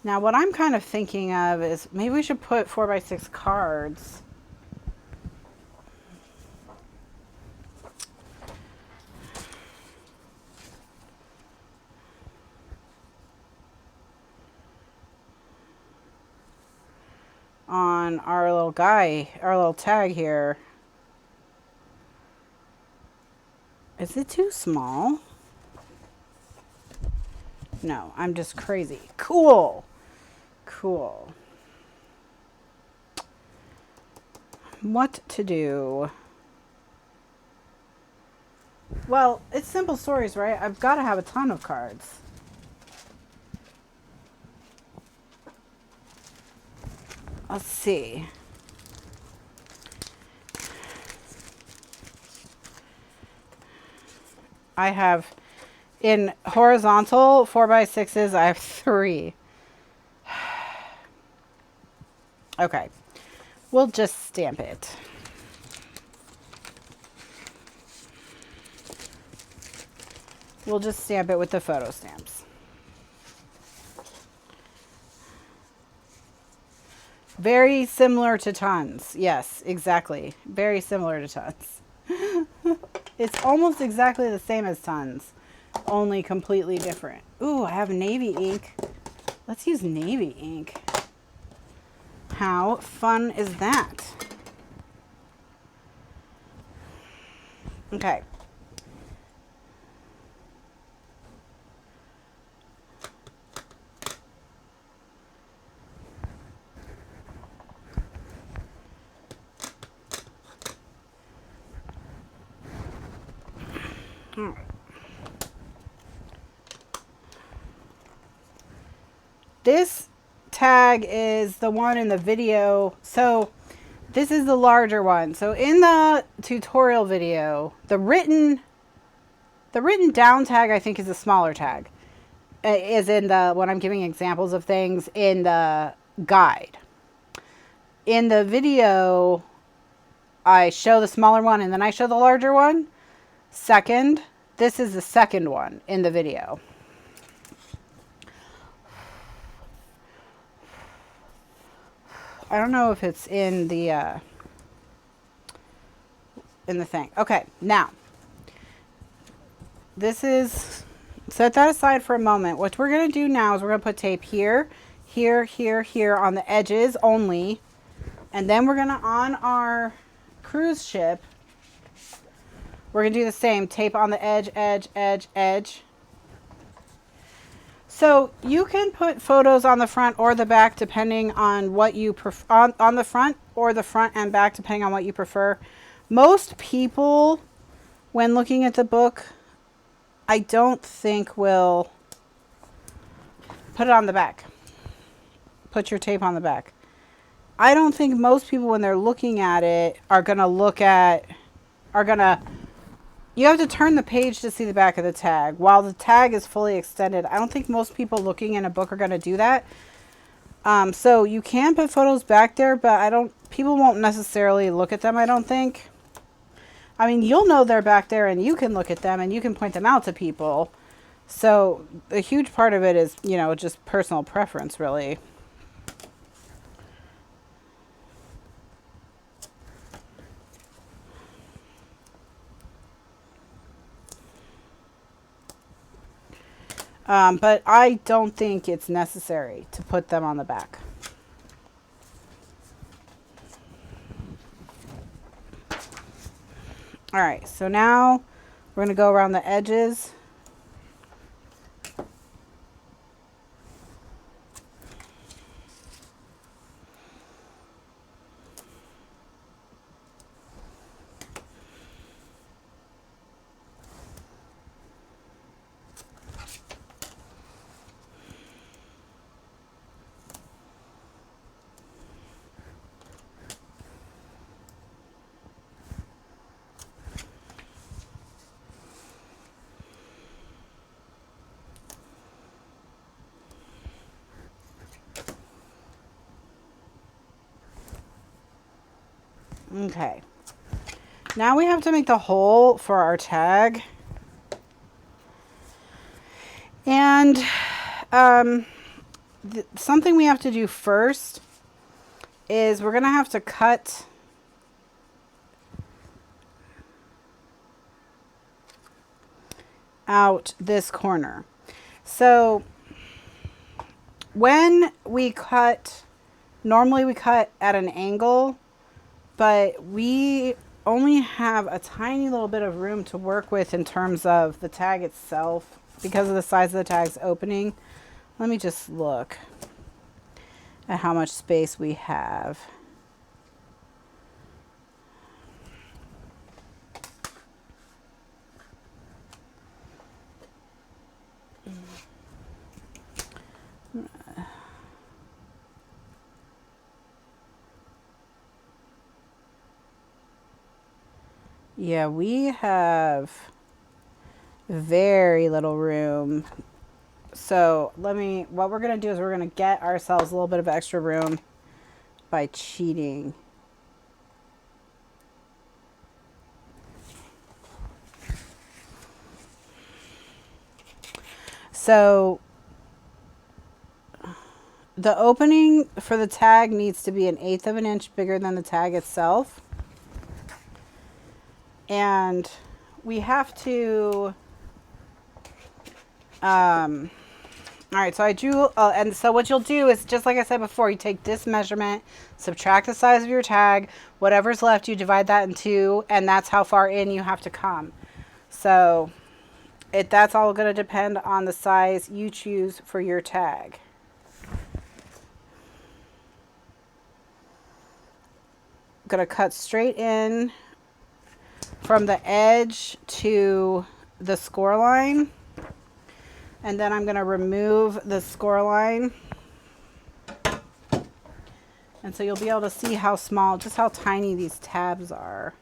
S2: Now what I'm kind of thinking of is maybe we should put 4x6 cards on our little guy, our little tag here. Is it too small? No, I'm just crazy. Cool. Cool. What to do? Well, it's simple stories, right? I've got to have a ton of cards. Let's see. I have, in horizontal 4x6s, I have 3. Okay. We'll just stamp it. We'll just stamp it with the photo stamps. Very similar to tons. Yes, exactly. Very similar to tons. It's almost exactly the same as tons, only completely different. Ooh, I have navy ink. Let's use navy ink. How fun is that? Okay. This tag is the one in the video. So this is the larger one. So in the tutorial video, the written down tag, I think, is a smaller tag. Is in the, when I'm giving examples of things in the guide. In the video, I show the smaller one and then I show the larger one. Second, this is the second one in the video. I don't know if it's in the thing. Okay, now this is, set that aside for a moment. What we're going to do now is we're going to put tape here, here, here, here on the edges only. And then we're going to, on our cruise ship, we're going to do the same. Tape on the edge, edge, edge, edge. So you can put photos on the front or the back depending on what you prefer, on the front or the front and back depending on what you prefer. Most people, when looking at the book, I don't think will put it on the back. Put your tape on the back. I don't think most people, when they're looking at it, are going to look at, you have to turn the page to see the back of the tag. While the tag is fully extended, I don't think most people looking in a book are going to do that. So you can put photos back there, but people won't necessarily look at them, I don't think. I mean, you'll know they're back there and you can look at them and you can point them out to people. So a huge part of it is, you know, just personal preference, really. But I don't think it's necessary to put them on the back. All right, so now we're going to go around the edges. Okay, now we have to make the hole for our tag. And something we have to do first is we're going to have to cut out this corner. So when we cut Normally we cut at an angle, but we only have a tiny little bit of room to work with in terms of the tag itself because of the size of the tag's opening. Let me just look at how much space we have. Yeah, we have very little room. So what we're going to do is we're going to get ourselves a little bit of extra room by cheating. So the opening for the tag needs to be 1/8 of an inch bigger than the tag itself. And we have to, all right, so I drew, and so what you'll do is, just like I said before, you take this measurement, subtract the size of your tag, whatever's left, you divide that in 2, and that's how far in you have to come. So that's all going to depend on the size you choose for your tag. Going to cut straight in from the edge to the score line, and then I'm going to remove the score line, and so you'll be able to see how small, just how tiny these tabs are.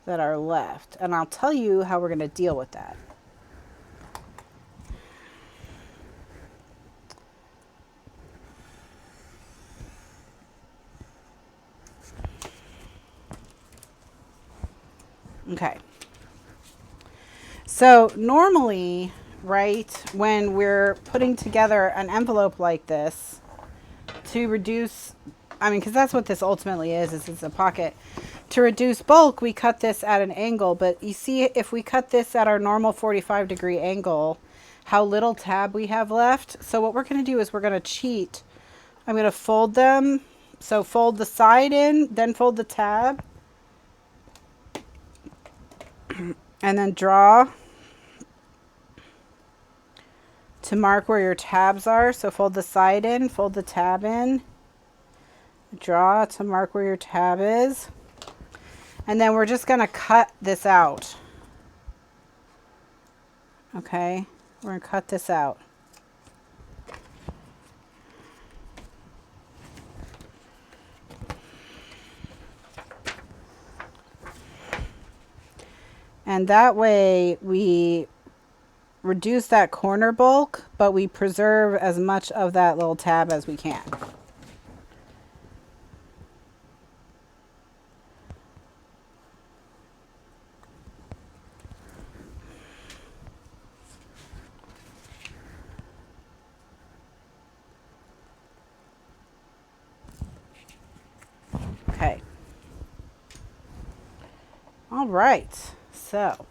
S2: That are left, and I'll tell you how we're going to deal with that. Okay. So normally, right, when we're putting together an envelope like this to reduce, I mean, because that's what this ultimately is it's a pocket. To reduce bulk, we cut this at an angle, but you see if we cut this at our normal 45-degree angle, how little tab we have left. So what we're going to do is we're going to cheat. I'm going to fold them. So fold the side in, then fold the tab. And then draw to mark where your tabs are. So fold the side in, fold the tab in, draw to mark where your tab is. And then we're just going to cut this out. Okay, we're going to cut this out. And that way we reduce that corner bulk, but we preserve as much of that little tab as we can. Okay. All right. So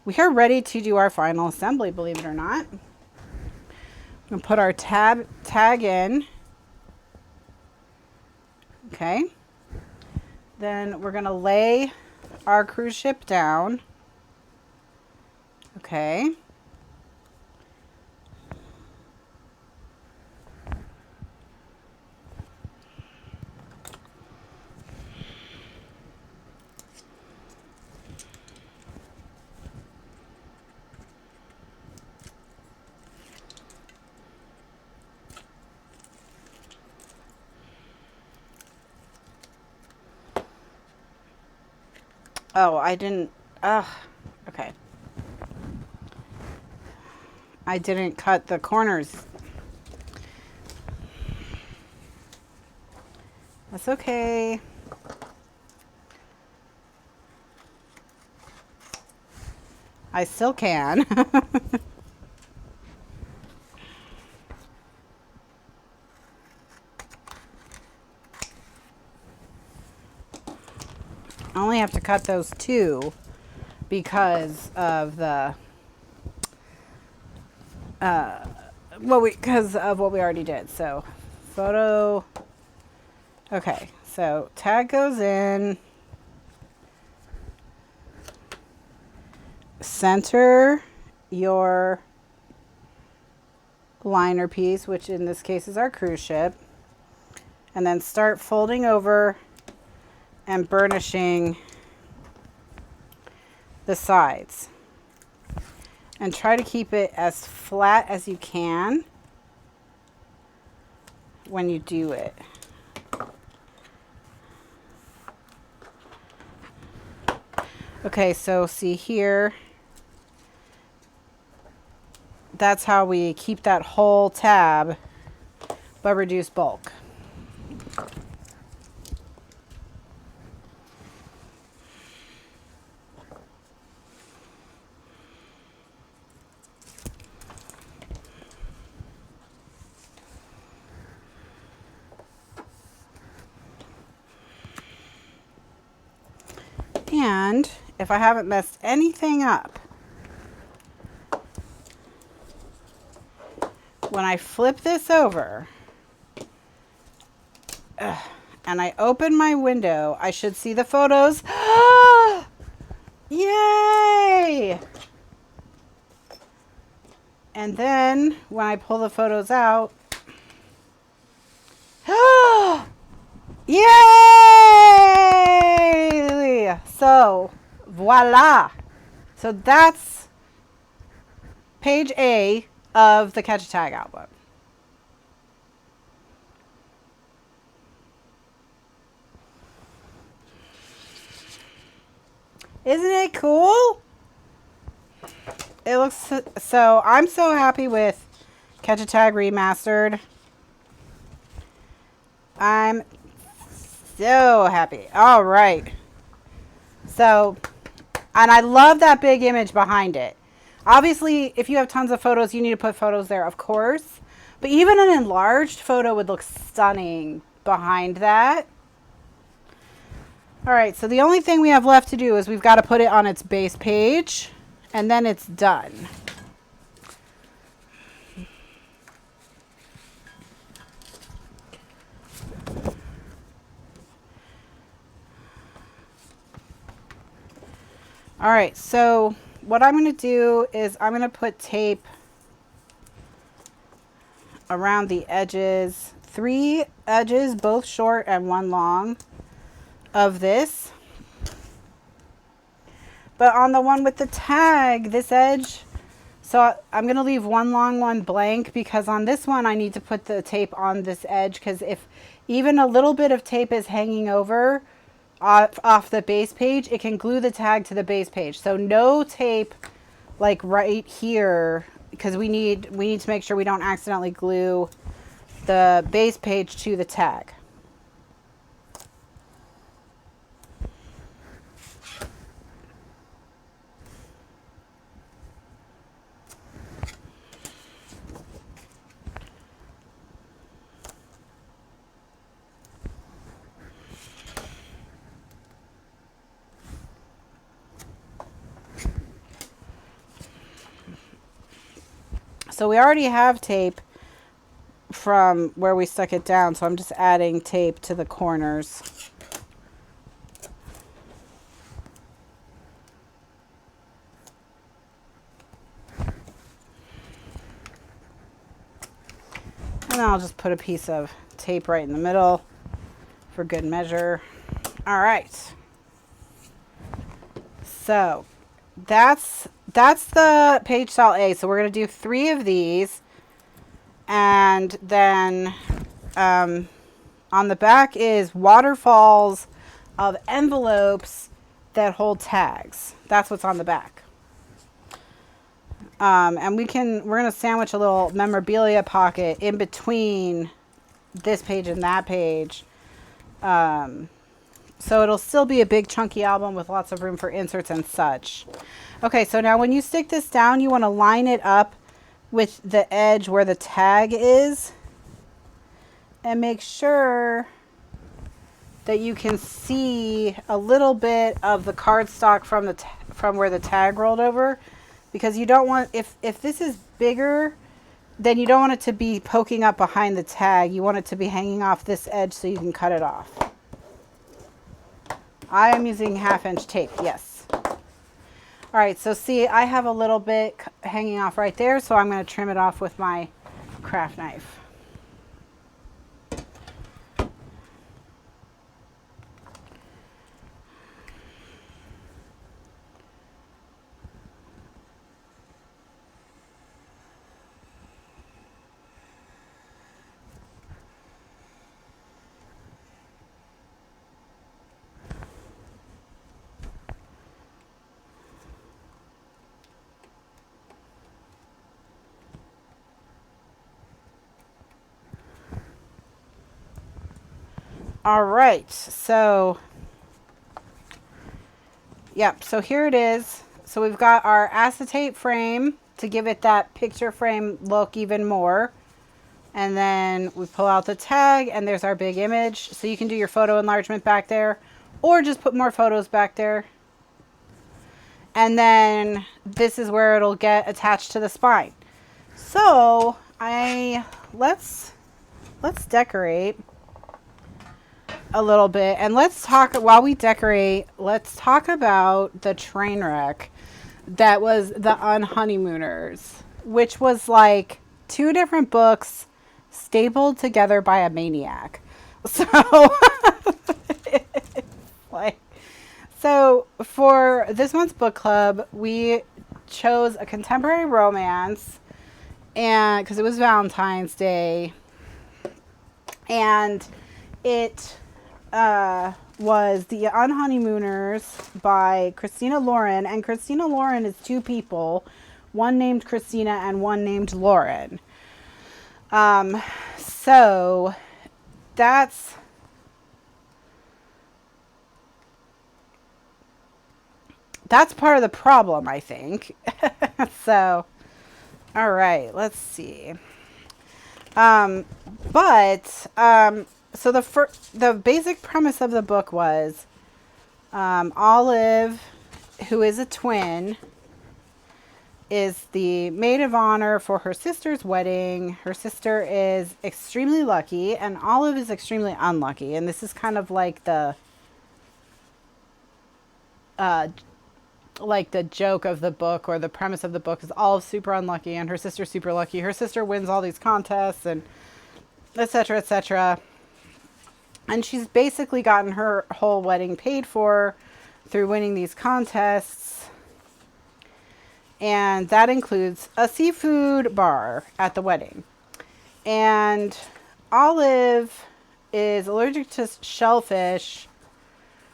S2: we are ready to do our final assembly, believe it or not. I'm going to put our tag in. Okay. Then we're going to lay our cruise ship down. Okay. Oh, I didn't, okay. I didn't cut the corners. That's okay. I still can. I only have to cut those 2, because of the because of what we already did. So photo. Okay, so tag goes in. Center your liner piece, which in this case is our cruise ship, and then start folding over and burnishing the sides, and try to keep it as flat as you can when you do it. Okay, so see here, that's how we keep that whole tab but reduce bulk. And if I haven't messed anything up, when I flip this over and I open my window, I should see the photos. Yay! And then when I pull the photos out, yay! So, voila. So that's page A of the Catch-A-Tag album. Isn't it cool? It looks so, I'm so happy with Catch-A-Tag Remastered. I'm so happy. All right. So, and I love that big image behind it. Obviously, if you have tons of photos, you need to put photos there, of course. But even an enlarged photo would look stunning behind that. All right, so the only thing we have left to do is we've got to put it on its base page, and then it's done. All right, so what I'm going to do is I'm going to put tape around the edges, 3 edges, both short and 1 long of this. But on the one with the tag, this edge, so I'm going to leave 1 long, 1 blank, because on this one I need to put the tape on this edge, because if even a little bit of tape is hanging over off the base page, it can glue the tag to the base page. So no tape like right here, because we need to make sure we don't accidentally glue the base page to the tag. So we already have tape from where we stuck it down, so I'm just adding tape to the corners. And I'll just put a piece of tape right in the middle for good measure. All right. So that's the page style A. So we're going to do 3 of these. And then on the back is waterfalls of envelopes that hold tags. That's what's on the back. And we're going to sandwich a little memorabilia pocket in between this page and that page. So it'll still be a big chunky album with lots of room for inserts and such. Okay, so now when you stick this down, you want to line it up with the edge where the tag is, and make sure that you can see a little bit of the cardstock from from where the tag rolled over, because you don't want, if this is bigger, then you don't want it to be poking up behind the tag. You want it to be hanging off this edge so you can cut it off. I am using 1/2" tape, yes. All right, so see, I have a little bit hanging off right there, so I'm going to trim it off with my craft knife. All right, so, yep, so here it is. So we've got our acetate frame to give it that picture frame look even more. And then we pull out the tag, and there's our big image. So you can do your photo enlargement back there, or just put more photos back there. And then this is where it'll get attached to the spine. So let's decorate a little bit, and let's talk, while we decorate, let's talk about the train wreck that was the Unhoneymooners, which was like 2 different books stapled together by a maniac. So like, so for this month's book club, we chose a contemporary romance, and because it was Valentine's Day, and it was The Unhoneymooners by Christina Lauren. And Christina Lauren is 2 people, one named Christina and one named Lauren. So that's part of the problem, I think. So, all right, let's see. So the basic premise of the book was Olive, who is a twin, is the maid of honor for her sister's wedding. Her sister is extremely lucky, and Olive is extremely unlucky. And this is kind of like the joke of the book, or the premise of the book, is Olive's super unlucky and her sister's super lucky. Her sister wins all these contests and etc., etc. And she's basically gotten her whole wedding paid for through winning these contests. And that includes a seafood bar at the wedding. And Olive is allergic to shellfish,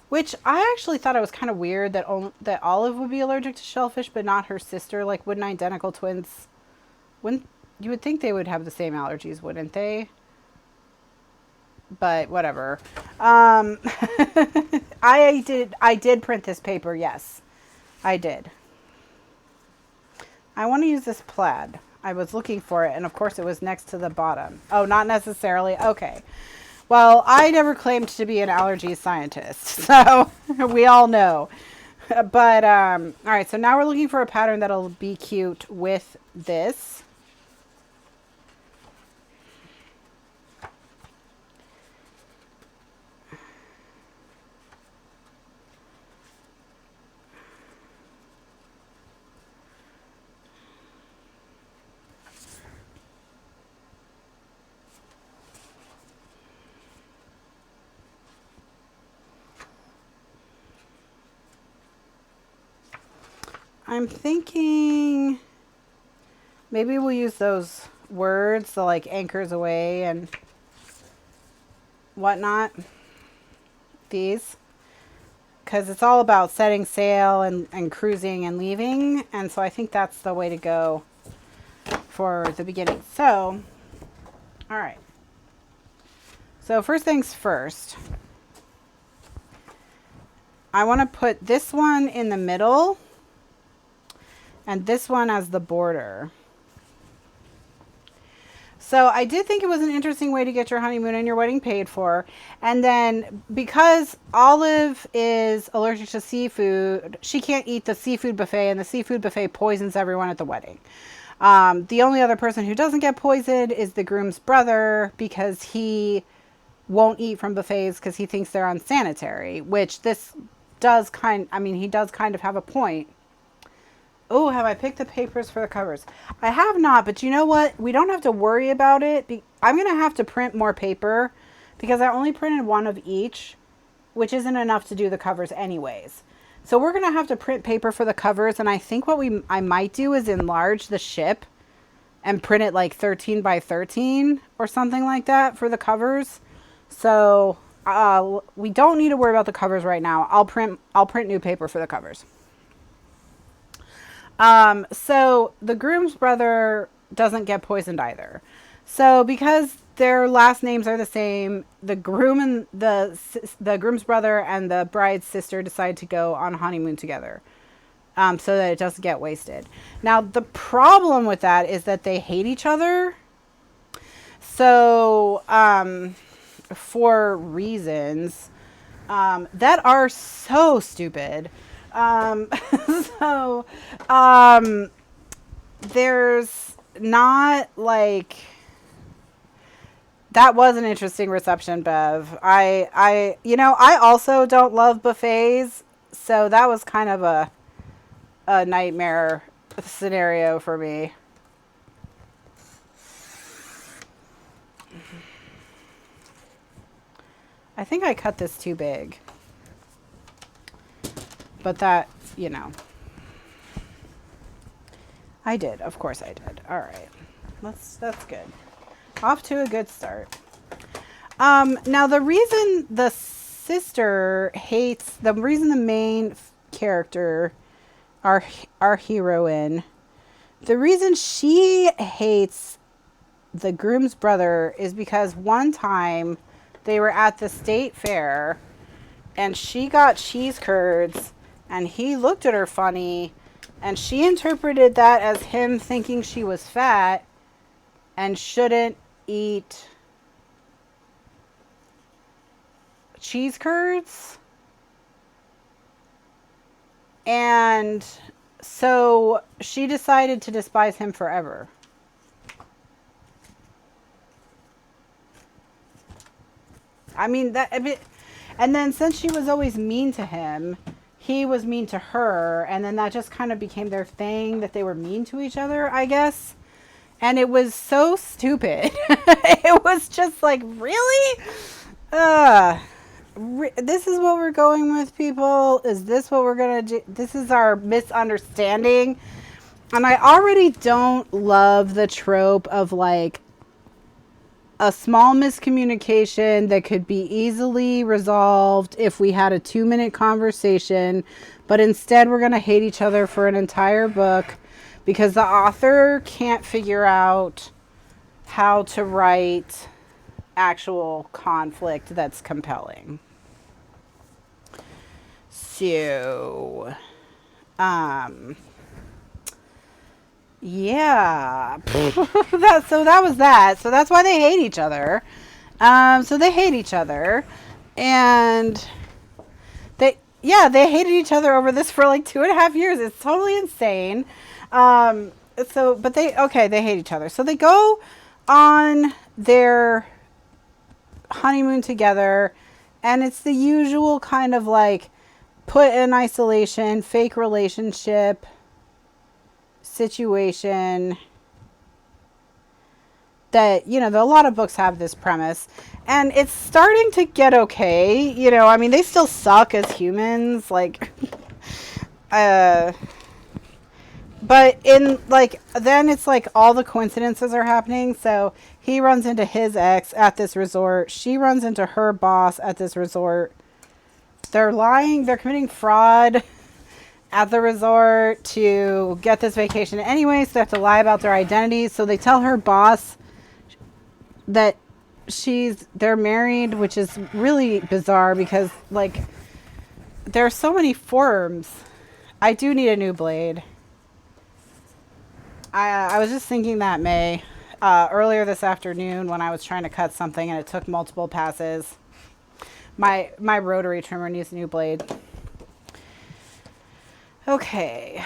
S2: which I actually thought it was kind of weird that that Olive would be allergic to shellfish, but not her sister. Like, wouldn't identical twins, you would think they would have the same allergies, wouldn't they? But whatever. I did print this paper. Yes, I did. I want to use this plaid. I was looking for it, and of course it was next to the bottom. Oh, not necessarily. Okay. Well, I never claimed to be an allergy scientist, so we all know. But, all right, so now we're looking for a pattern that'll be cute with this. I'm thinking maybe we'll use those words, the like anchors away and whatnot. These. Because it's all about setting sail and cruising and leaving. And so I think that's the way to go for the beginning. So, all right. So first things first. I want to put this one in the middle and this one as the border. So I did think it was an interesting way to get your honeymoon and your wedding paid for. And then because Olive is allergic to seafood, she can't eat the seafood buffet, and the seafood buffet poisons everyone at the wedding. The only other person who doesn't get poisoned is the groom's brother, because he won't eat from buffets because he thinks they're unsanitary, which this does he does kind of have a point. Oh, have I picked the papers for the covers? I have not, but you know what? We don't have to worry about it. I'm going to have to print more paper because I only printed one of each, which isn't enough to do the covers anyways. So we're going to have to print paper for the covers, and I think what I might do is enlarge the ship and print it like 13 by 13 or something like that for the covers. So we don't need to worry about the covers right now. I'll print new paper for the covers. So the groom's brother doesn't get poisoned either. So because their last names are the same, the groom and the groom's brother and the bride's sister decide to go on honeymoon together, so that it doesn't get wasted. Now, the problem with that is that they hate each other. So, for reasons, that are so stupid. There's not like, that was an interesting reception, Bev. I also don't love buffets, so that was kind of a nightmare scenario for me. I think I cut this too big. But that, I did. Of course I did. All right. That's good. Off to a good start. Now the reason the main character, our heroine, the reason she hates the groom's brother is because one time they were at the state fair and she got cheese curds and he looked at her funny, and she interpreted that as him thinking she was fat and shouldn't eat cheese curds. And so she decided to despise him forever. And then since she was always mean to him, he was mean to her, and then that just kind of became their thing, that they were mean to each other, I guess. And it was so stupid. It was just like, really? This is what we're going with, people? Is this what we're going to do? This is our misunderstanding. And I already don't love the trope of like a small miscommunication that could be easily resolved if we had a 2-minute conversation, but instead we're going to hate each other for an entire book because the author can't figure out how to write actual conflict that's compelling. So, yeah. that was that. So that's why they hate each other. So they hate each other, and they hated each other over this for like 2.5 years. It's totally insane. But they hate each other. So they go on their honeymoon together, and it's the usual kind of like put in isolation, fake relationship situation that, a lot of books have this premise, and it's starting to get okay. They still suck as humans, like, but in like, then it's like all the coincidences are happening. So he runs into his ex at this resort. She runs into her boss at this resort. They're lying. They're committing fraud at the resort to get this vacation anyway, so they have to lie about their identities. So they tell her boss that they're married, which is really bizarre because like there are so many forms. I do need a new blade. I was just thinking that, May. earlier this afternoon when I was trying to cut something and it took multiple passes. My rotary trimmer needs a new blade. Okay.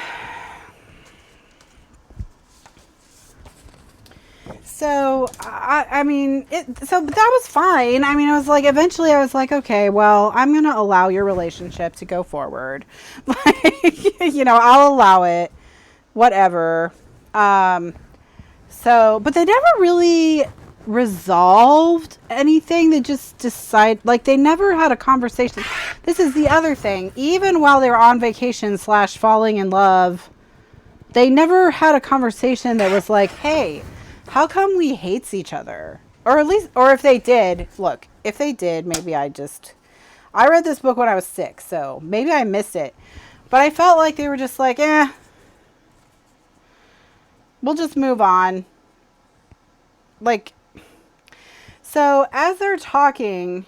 S2: So, I mean, so but that was fine. I mean, I was like, eventually I was like, okay, well, I'm going to allow your relationship to go forward. Like, you know, I'll allow it, whatever. So, but they never really resolved anything. They just decide, like, they never had a conversation. This is the other thing. Even while they were on vacation / falling in love, they never had a conversation that was like, hey, how come we hates each other? Or at least, or if they did, look, if they did, maybe I read this book when I was 6, so maybe I missed it. But I felt like they were just like, we'll just move on. Like, so as they're talking,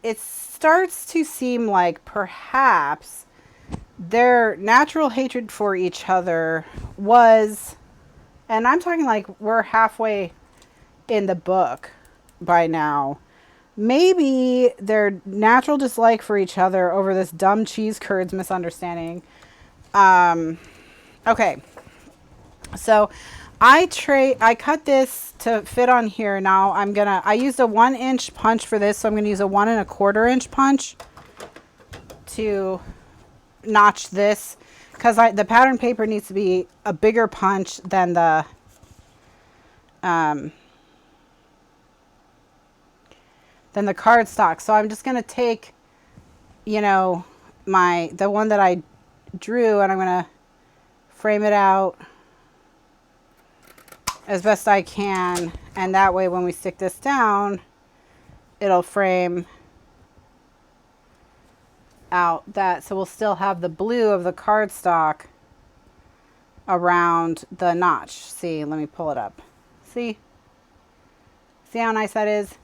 S2: it starts to seem like perhaps their natural hatred for each other was, and I'm talking like we're halfway in the book by now, maybe their natural dislike for each other over this dumb cheese curds misunderstanding. Okay. So I cut this to fit on here. Now I used a 1-inch punch for this. So I'm going to use a 1 1/4 inch punch to notch this, because the pattern paper needs to be a bigger punch than the cardstock. So I'm just going to take, you know, the one that I drew, and I'm going to frame it out as best I can, and that way when we stick this down, it'll frame out that, so we'll still have the blue of the cardstock around the notch. See, let me pull it up. See how nice that is?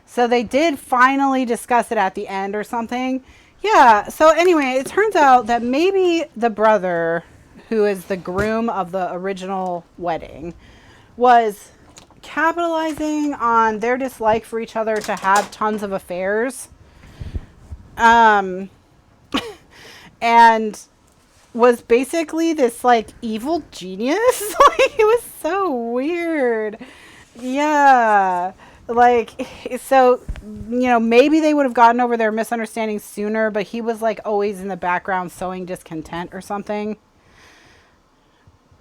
S2: So they did finally discuss it at the end or something. Yeah, so anyway, it turns out that maybe the brother, who is the groom of the original wedding, was capitalizing on their dislike for each other to have tons of affairs. And was basically this like evil genius. Like, it was so weird. Yeah. Like, so, you know, maybe they would have gotten over their misunderstanding sooner, but he was like always in the background sowing discontent or something.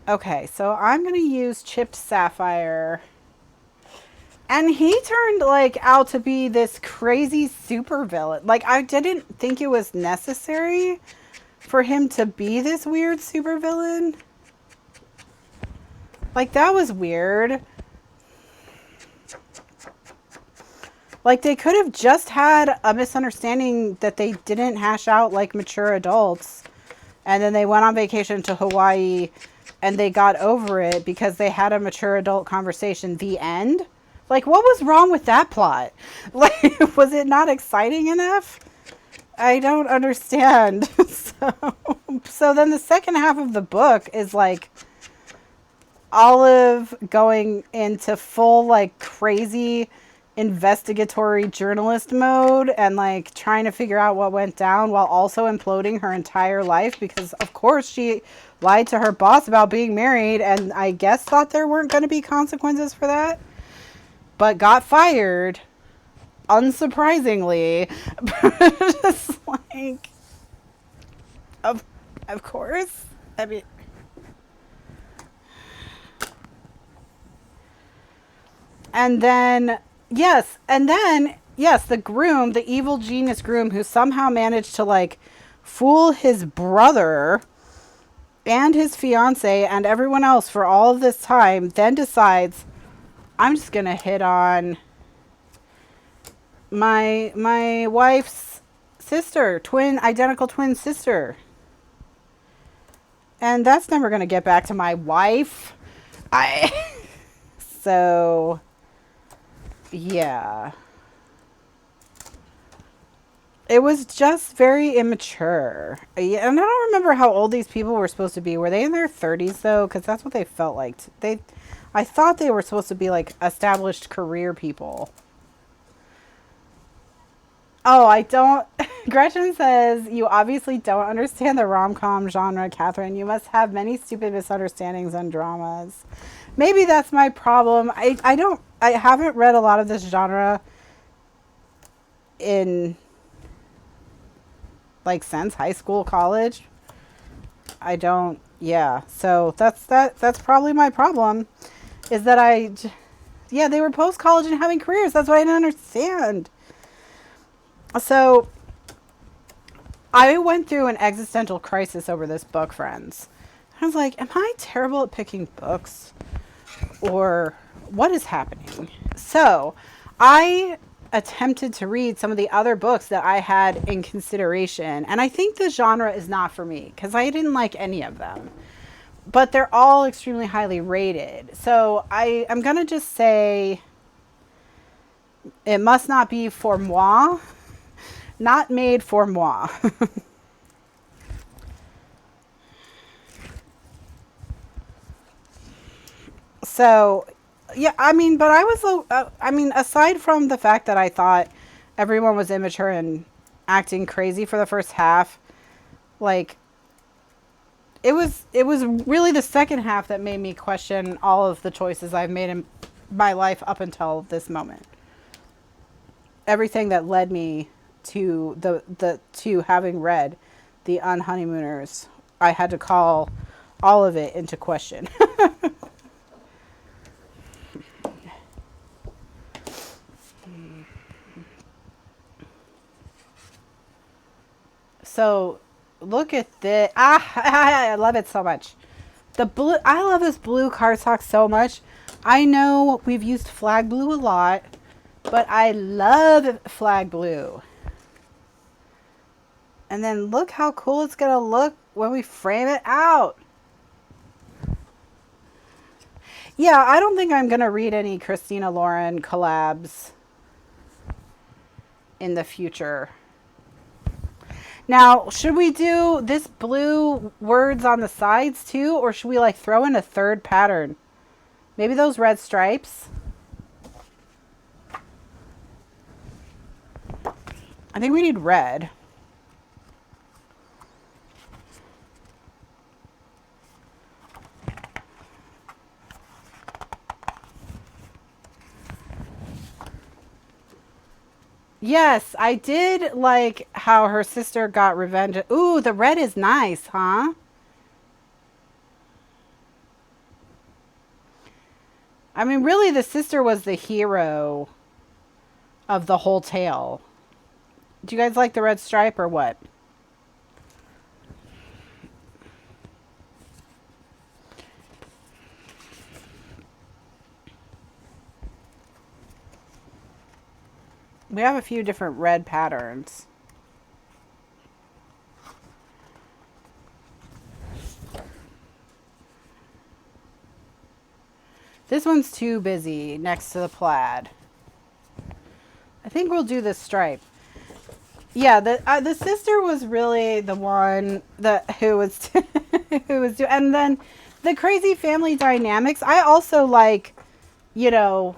S2: Okay, so I'm going to use chipped sapphire. And he turned like out to be this crazy super villain. Like, I didn't think it was necessary for him to be this weird super villain. Like, that was weird. Like, they could have just had a misunderstanding that they didn't hash out like mature adults. And then they went on vacation to Hawaii and they got over it because they had a mature adult conversation. The end. Like, what was wrong with that plot? Like, was it not exciting enough? I don't understand. So then the second half of the book is like Olive going into full like crazy investigatory journalist mode and like trying to figure out what went down while also imploding her entire life, because of course she lied to her boss about being married and I guess thought there weren't going to be consequences for that, but got fired, unsurprisingly. Just like, of course. I mean, and then yes, the groom, the evil genius groom, who somehow managed to like fool his brother and his fiance and everyone else for all of this time, then decides, I'm just gonna hit on my wife's sister, identical twin sister. And that's never gonna get back to my wife. So yeah. It was just very immature. Yeah, and I don't remember how old these people were supposed to be. Were they in their 30s though? Because that's what they felt like. I thought they were supposed to be like established career people. Oh, I don't. Gretchen says, you obviously don't understand the rom-com genre, Catherine. You must have many stupid misunderstandings and dramas. Maybe that's my problem. I haven't read a lot of this genre in like since high school, college. I don't, yeah. So that's probably my problem is that yeah, they were post college and having careers. That's what I didn't understand. So I went through an existential crisis over this book, friends. I was like, am I terrible at picking books? Or what is happening? So I attempted to read some of the other books that I had in consideration. And I think the genre is not for me because I didn't like any of them. But they're all extremely highly rated. So I'm going to just say it must not be for moi. Not made for moi. So, yeah, I mean, but I mean, aside from the fact that I thought everyone was immature and acting crazy for the first half, like, it was really the second half that made me question all of the choices I've made in my life up until this moment. Everything that led me to to having read The Unhoneymooners, I had to call all of it into question. So look at this. I love it so much. The blue, I love this blue cardstock so much. I know we've used flag blue a lot, but I love flag blue. And then look how cool it's going to look when we frame it out. Yeah, I don't think I'm going to read any Christina Lauren collabs in the future. Now, should we do this blue words on the sides too? Or should we like throw in a third pattern? Maybe those red stripes. I think we need red. Yes, I did like how her sister got revenge. Ooh, the red is nice, huh? I mean, really, the sister was the hero of the whole tale. Do you guys like the red stripe or what? We have a few different red patterns. This one's too busy next to the plaid. I think we'll do the stripe. Yeah, the sister was really the one that who was who was doing, and then the crazy family dynamics. I also like, you know,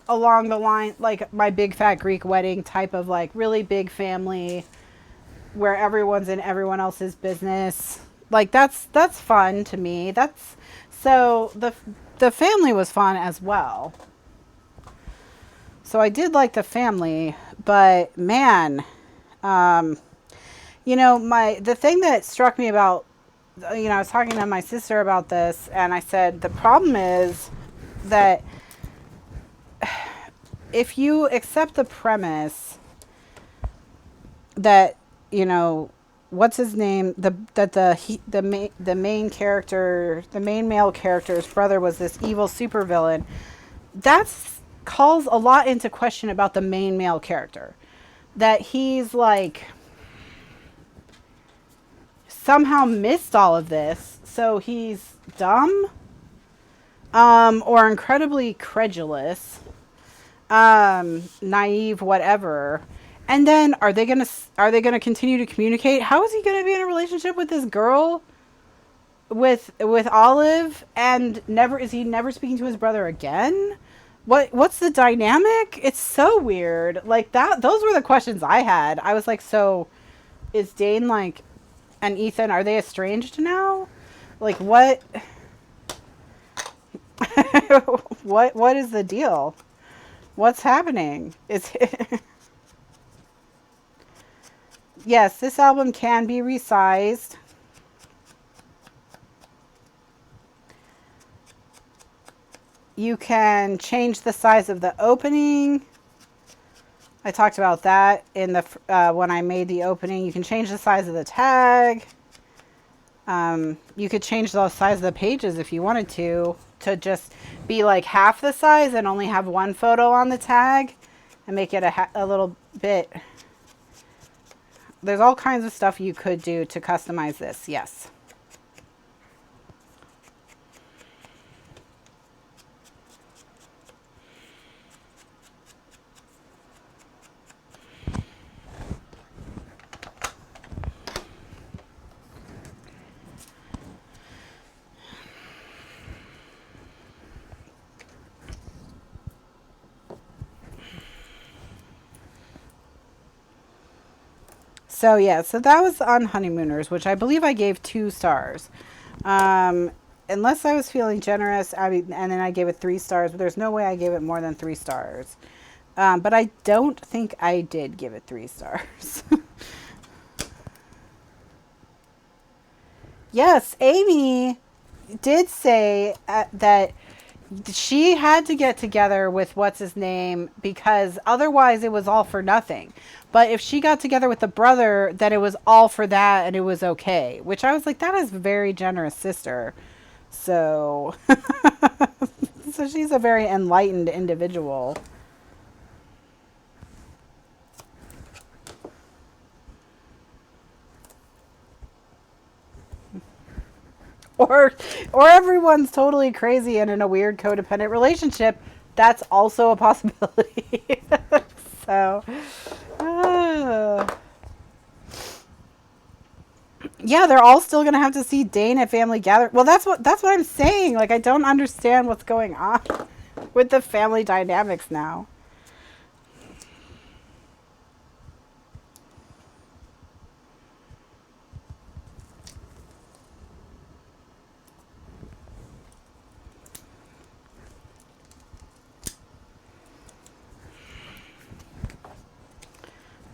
S2: along the line like my Big Fat Greek Wedding type of like really big family where everyone's in everyone else's business. Like that's fun to me. That's so the family was fun as well. So I did like the family, but man, you know, the thing that struck me about, you know, I was talking to my sister about this, and I said the problem is that if you accept the premise that, you know, what's his name, the main character, the main male character's brother was this evil supervillain, that's calls a lot into question about the main male character, that he's like somehow missed all of this, so he's dumb, or incredibly credulous, naive, whatever, And then are they gonna continue to communicate? How is he gonna be in a relationship with this girl, with Olive, and is he never speaking to his brother again? What's the dynamic? It's so weird. Like that. Those were the questions I had. I was like, so is Dane like, and Ethan, are they estranged now? Like what? What is the deal? What's happening? Yes, this album can be resized. You can change the size of the opening. I talked about that in the when I made the opening. You can change the size of the tag. You could change the size of the pages if you wanted to just be like half the size and only have one photo on the tag and make it a little bit. There's all kinds of stuff you could do to customize this. Yes. So yeah, so that was on Honeymooners, which I believe I gave 2 stars. Unless I was feeling generous, and then I gave it 3 stars, but there's no way I gave it more than 3 stars. But I don't think I did give it 3 stars. Yes, Amy did say that she had to get together with what's his name because otherwise it was all for nothing. But if she got together with the brother, then it was all for that and it was okay. Which I was like, that is very generous sister. So, so she's a very enlightened individual. Or everyone's totally crazy and in a weird codependent relationship. That's also a possibility. So, yeah, they're all still gonna have to see Dane at family gathering. Well, that's what I'm saying. Like, I don't understand what's going on with the family dynamics now.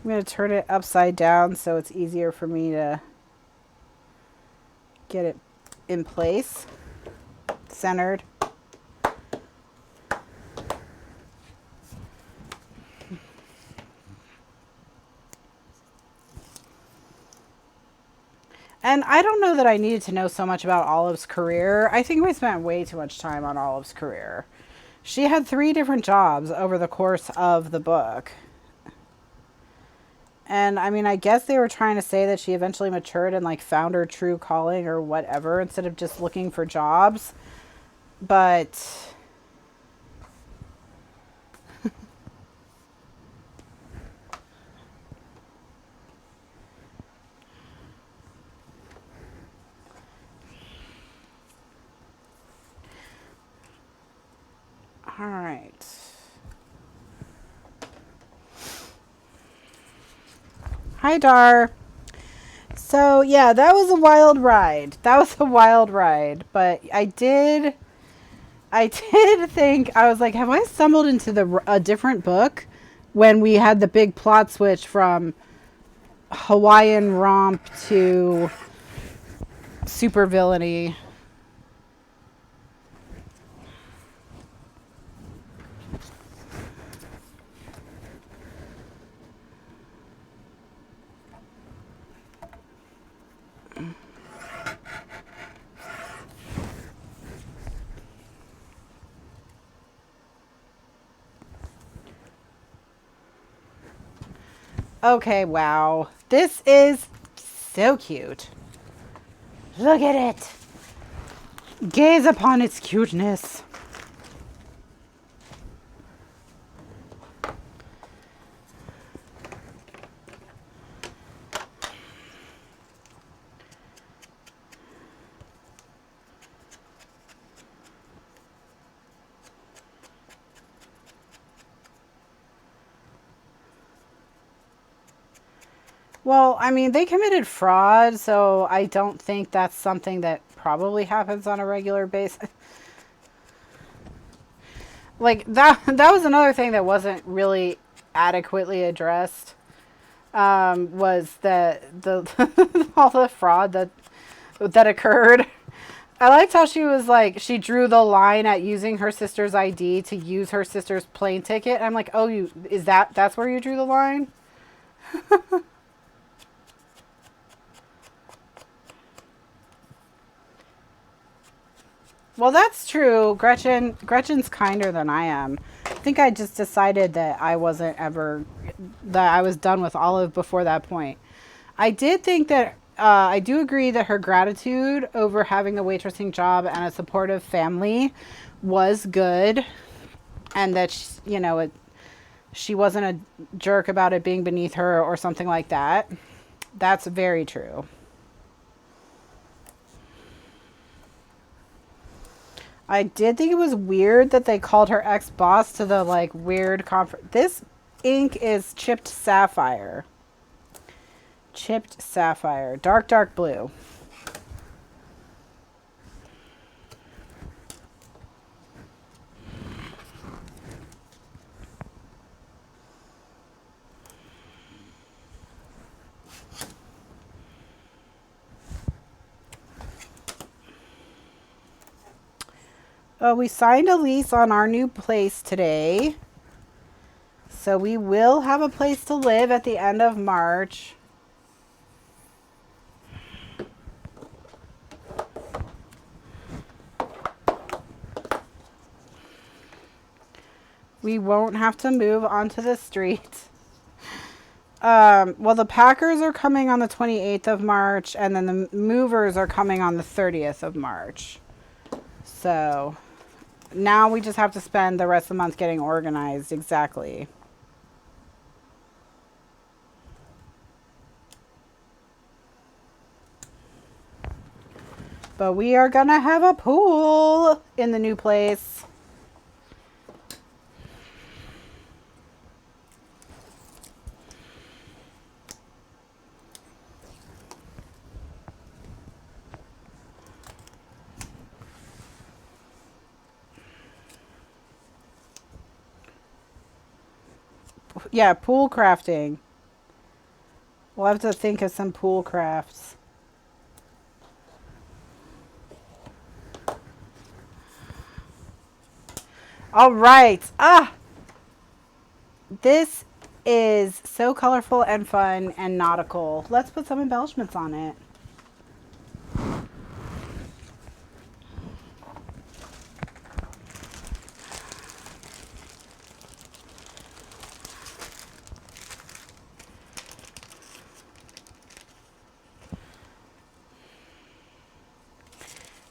S2: I'm going to turn it upside down so it's easier for me to get it in place, centered. And I don't know that I needed to know so much about Olive's career. I think we spent way too much time on Olive's career. She had 3 different jobs over the course of the book. And I mean, I guess they were trying to say that she eventually matured and like found her true calling or whatever instead of just looking for jobs. But all right. Hi, Dar. So, yeah, that was a wild ride. But I did think, I was like, have I stumbled into a different book when we had the big plot switch from Hawaiian romp to supervillainy? Okay, wow. This is so cute. Look at it. Gaze upon its cuteness. Well, I mean, they committed fraud, so I don't think that's something that probably happens on a regular basis. Like that was another thing that wasn't really adequately addressed. Was the all the fraud that occurred. I liked how she was like, she drew the line at using her sister's ID to use her sister's plane ticket. I'm like, oh, that's where you drew the line? Well, that's true. Gretchen's kinder than I am. I think I just decided that I was done with Olive before that point. I did think that I do agree that her gratitude over having a waitressing job and a supportive family was good, and that she wasn't a jerk about it being beneath her or something like that. That's very true. I did think it was weird that they called her ex-boss to the like weird conference. This ink is chipped sapphire. Chipped sapphire. Dark, dark blue. We signed a lease on our new place today. So we will have a place to live at the end of March. We won't have to move onto the street. Well, the packers are coming on the 28th of March, and then the movers are coming on the 30th of March. So now we just have to spend the rest of the month getting organized. Exactly. But we are going to have a pool in the new place. Yeah, pool crafting. We'll have to think of some pool crafts. All right. This is so colorful and fun and nautical. Let's put some embellishments on it.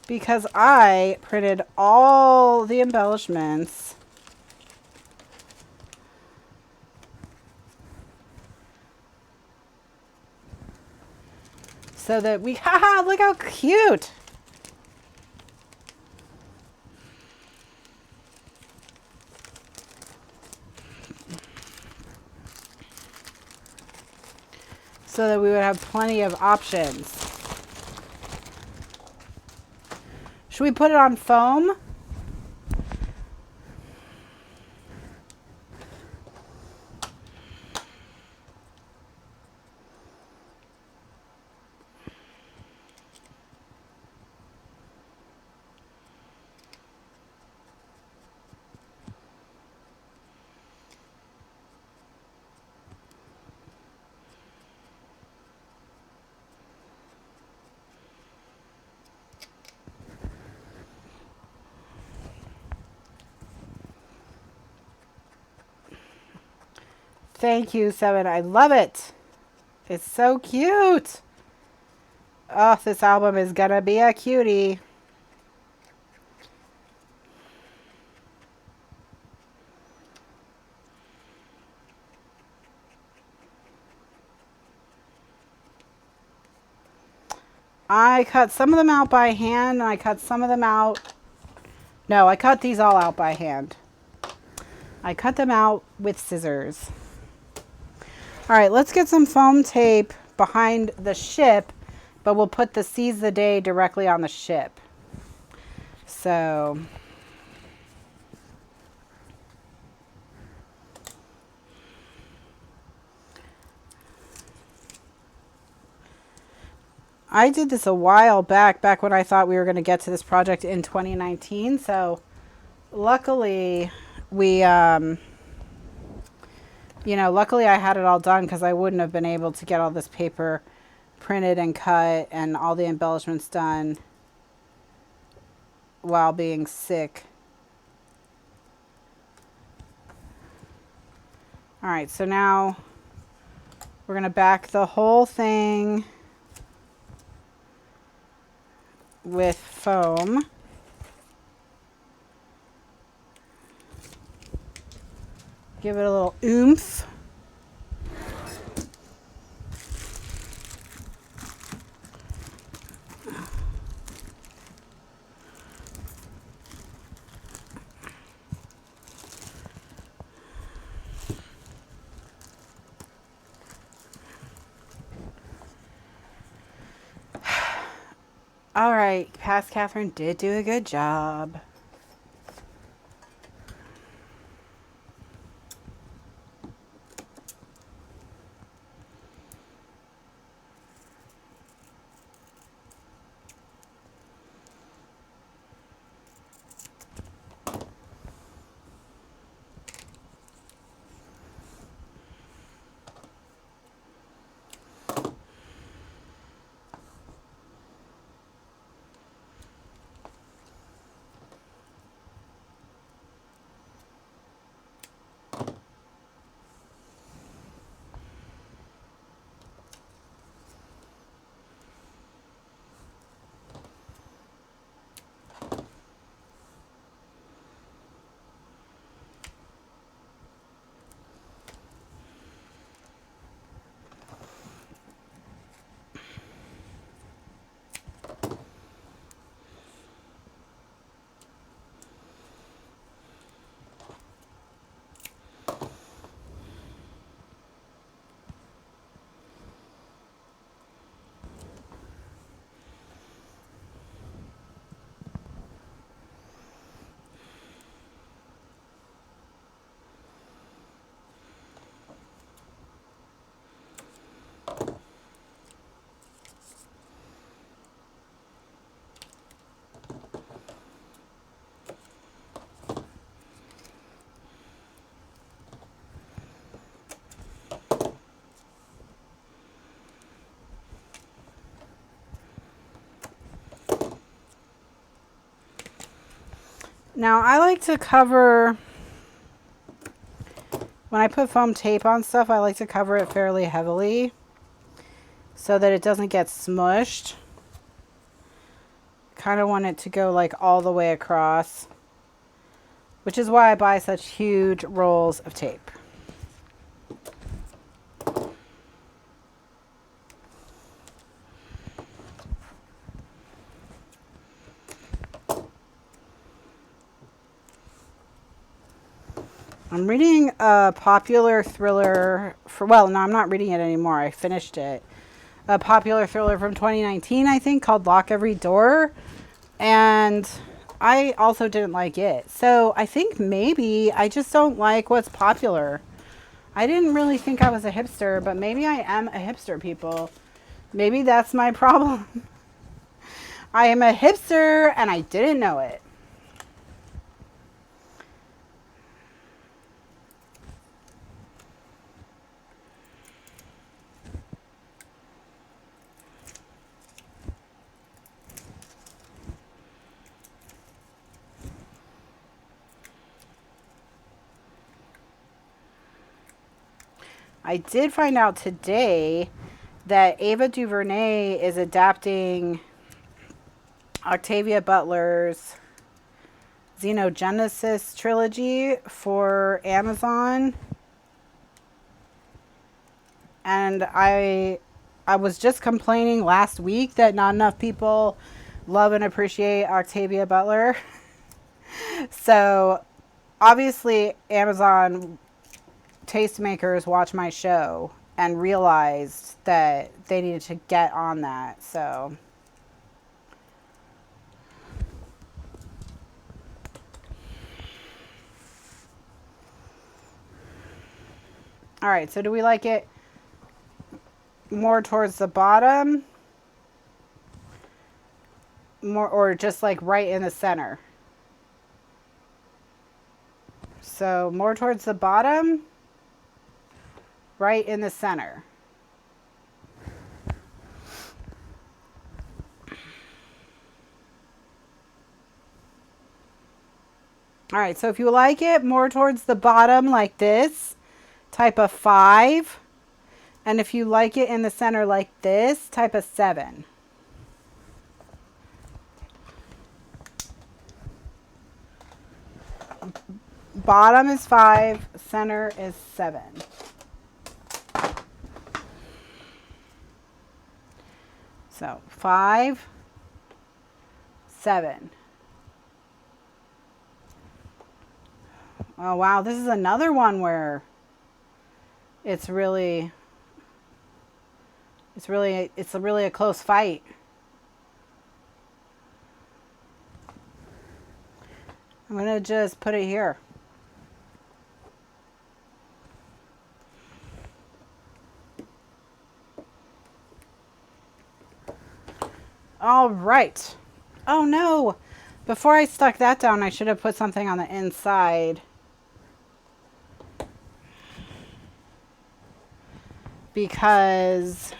S2: Because I printed all the embellishments so that haha, look how cute. So that we would have plenty of options. Should we put it on foam? Thank you, Seven. I love it. It's so cute. Oh, this album is gonna be a cutie. I cut some of them out by hand, and I cut some of them out. No, I cut these all out by hand. I cut them out with scissors. All right, let's get some foam tape behind the ship, but we'll put the Seize the Day directly on the ship. So I did this a while back when I thought we were going to get to this project in 2019. So luckily we, luckily I had it all done because I wouldn't have been able to get all this paper printed and cut and all the embellishments done while being sick. All right, so now we're going to back the whole thing with foam. Give it a little oomph. All right, past Kathryn did do a good job. Now I like to cover, when I put foam tape on stuff, I like to cover it fairly heavily so that it doesn't get smushed. Kind of want it to go like all the way across, which is why I buy such huge rolls of tape. I'm reading a popular thriller no, I'm not reading it anymore. I finished it. A popular thriller from 2019, I think, called Lock Every Door. And I also didn't like it. So I think maybe I just don't like what's popular. I didn't really think I was a hipster, but maybe I am a hipster, people. Maybe that's my problem. I am a hipster and I didn't know it. I did find out today that Ava DuVernay is adapting Octavia Butler's Xenogenesis trilogy for Amazon. And I was just complaining last week that not enough people love and appreciate Octavia Butler. So obviously Amazon tastemakers watch my show, and realized that they needed to get on that. So all right, so do we like it more towards the bottom? More, or just like right in the center? So more towards the bottom, right in the center. All right, so if you like it more towards the bottom like this, type a 5. And if you like it in the center like this, type a 7. Bottom is 5, center is 7. So 5, 7. Oh wow, this is another one where it's really a close fight. I'm gonna just put it here. All right. Oh no, before I stuck that down, I should have put something on the inside. Because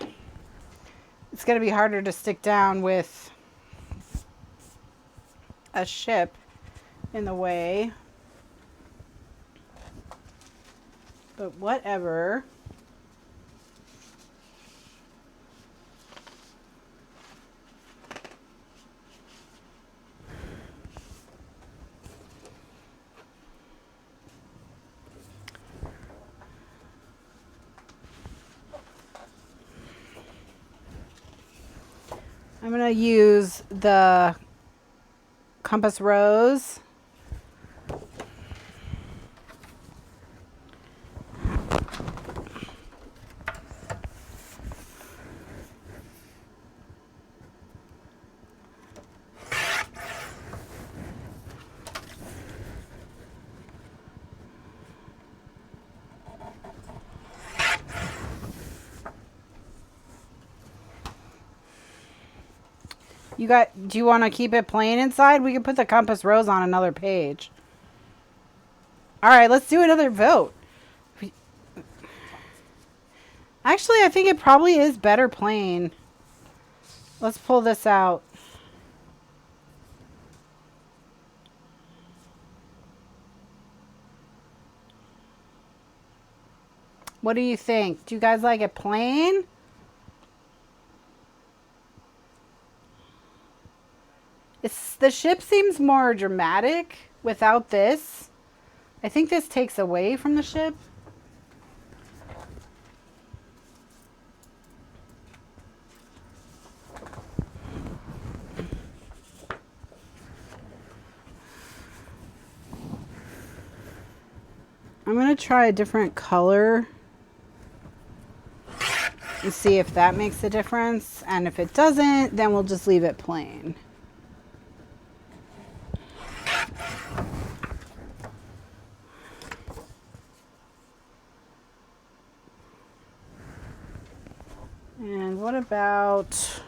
S2: it's going to be harder to stick down with a ship in the way. But whatever. I'm going to use the compass rose. Do you want to keep it plain inside? We can put the compass rose on another page. All right, let's do another vote. Actually, I think it probably is better plain. Let's pull this out. What do you think? Do you guys like it plain? The ship seems more dramatic without this. I think this takes away from the ship. I'm going to try a different color and see if that makes a difference. And if it doesn't, then we'll just leave it plain. And what about...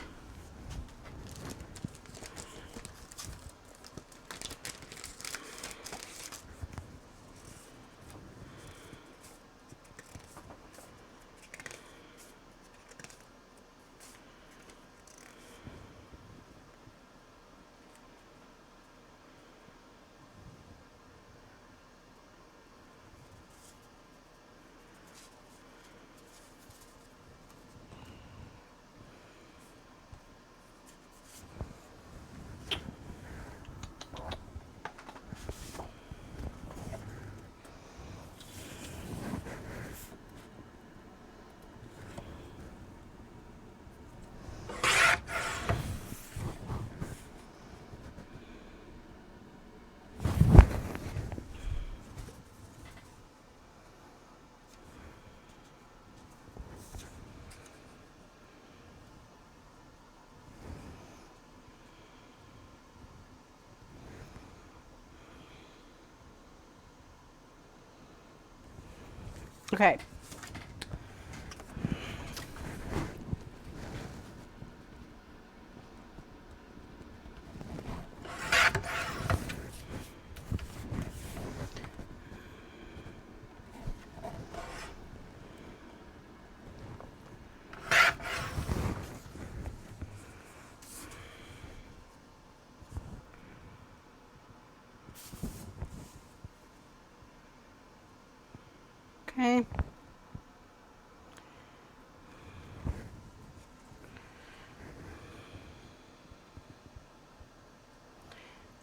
S2: Okay. Okay.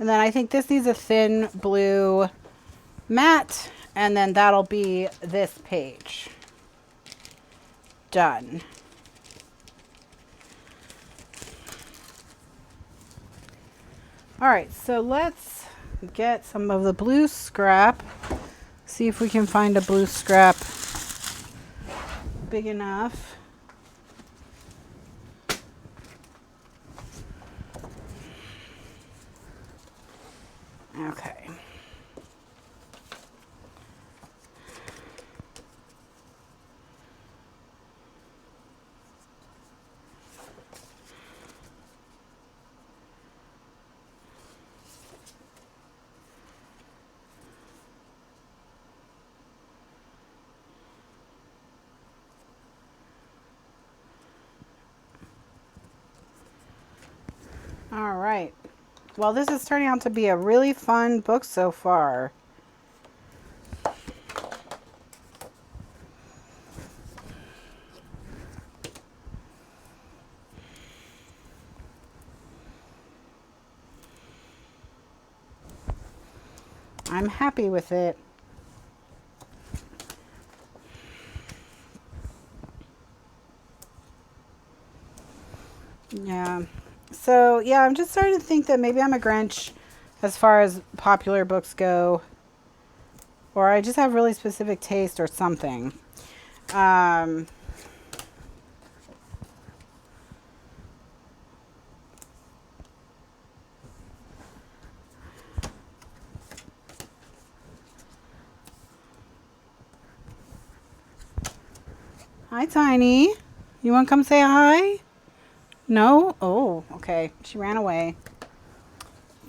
S2: And then I think this needs a thin blue matte, and then that'll be this page. Done. All right, so let's get some of the blue scrap. See if we can find a blue scrap big enough. Okay. All right. Well, this is turning out to be a really fun book so far. I'm happy with it. Yeah. So, yeah, I'm just starting to think that maybe I'm a Grinch as far as popular books go. Or I just have really specific taste or something. Hi, Tiny. You want to come say hi? No? Oh, okay. She ran away.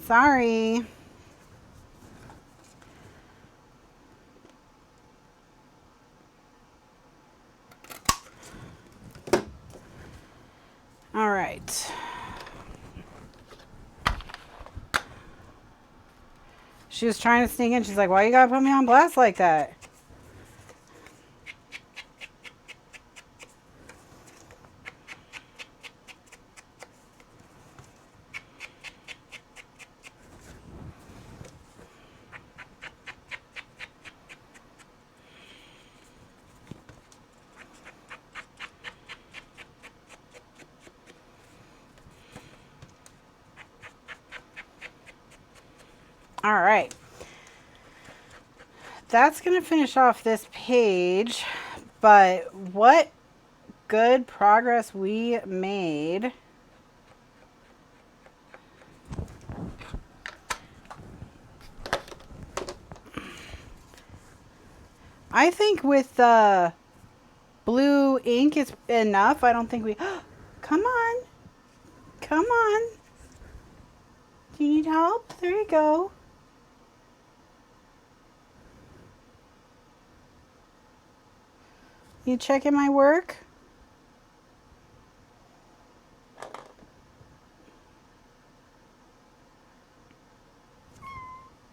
S2: Sorry. All right. She was trying to sneak in. She's like, why you gotta put me on blast like that? All right. That's going to finish off this page, but what good progress we made. I think with the blue ink is enough. I don't think we... Come on. Come on. Do you need help? There you go. You checking my work?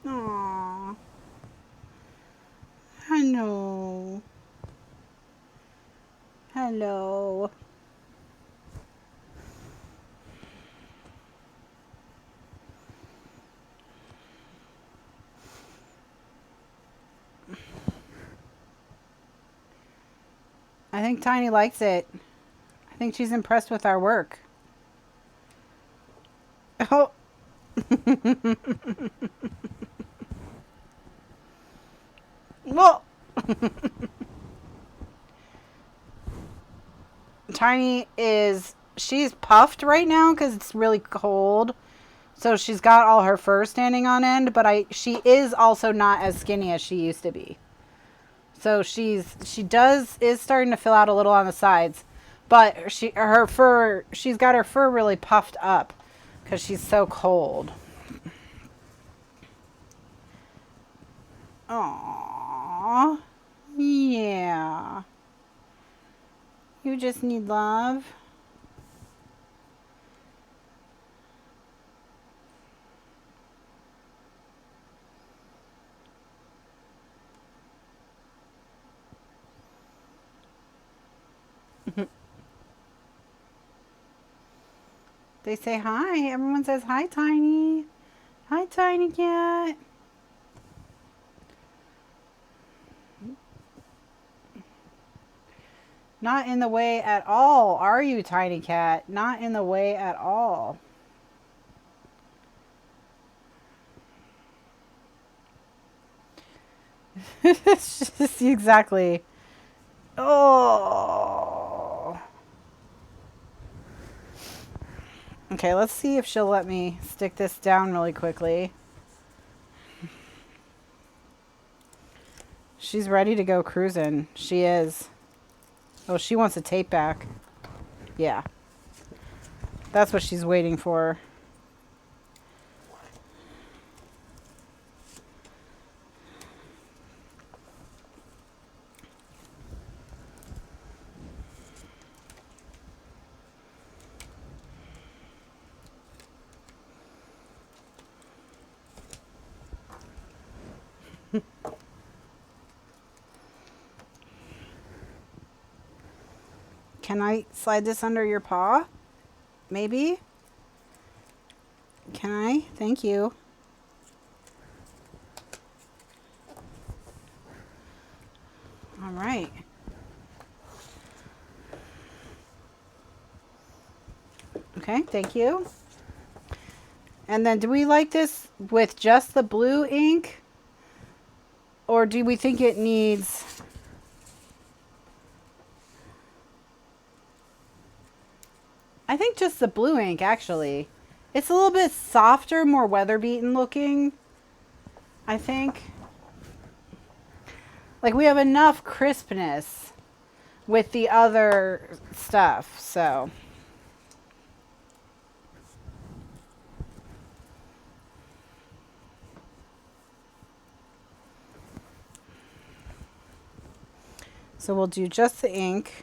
S2: Aww. Hello. Hello. I think Tiny likes it. I think she's impressed with our work. Oh. Well. Tiny she's puffed right now because it's really cold. So she's got all her fur standing on end, but she is also not as skinny as she used to be. So she is starting to fill out a little on the sides, but she's got her fur really puffed up because she's so cold. Aww. Yeah. You just need love. They say hi. Everyone says hi, Tiny. Hi, Tiny Cat. Not in the way at all, are you, Tiny Cat? Not in the way at all. Exactly. Oh. Okay, let's see if she'll let me stick this down really quickly. She's ready to go cruising. She is. Oh, she wants a tape back. Yeah. That's what she's waiting for. Can I slide this under your paw? Maybe? Can I? Thank you. All right. Okay, thank you. And then do we like this with just the blue ink? Or do we think it needs... I think just the blue ink, actually. It's a little bit softer, more weather-beaten looking, I think. Like, we have enough crispness with the other stuff, so... So we'll do just the ink.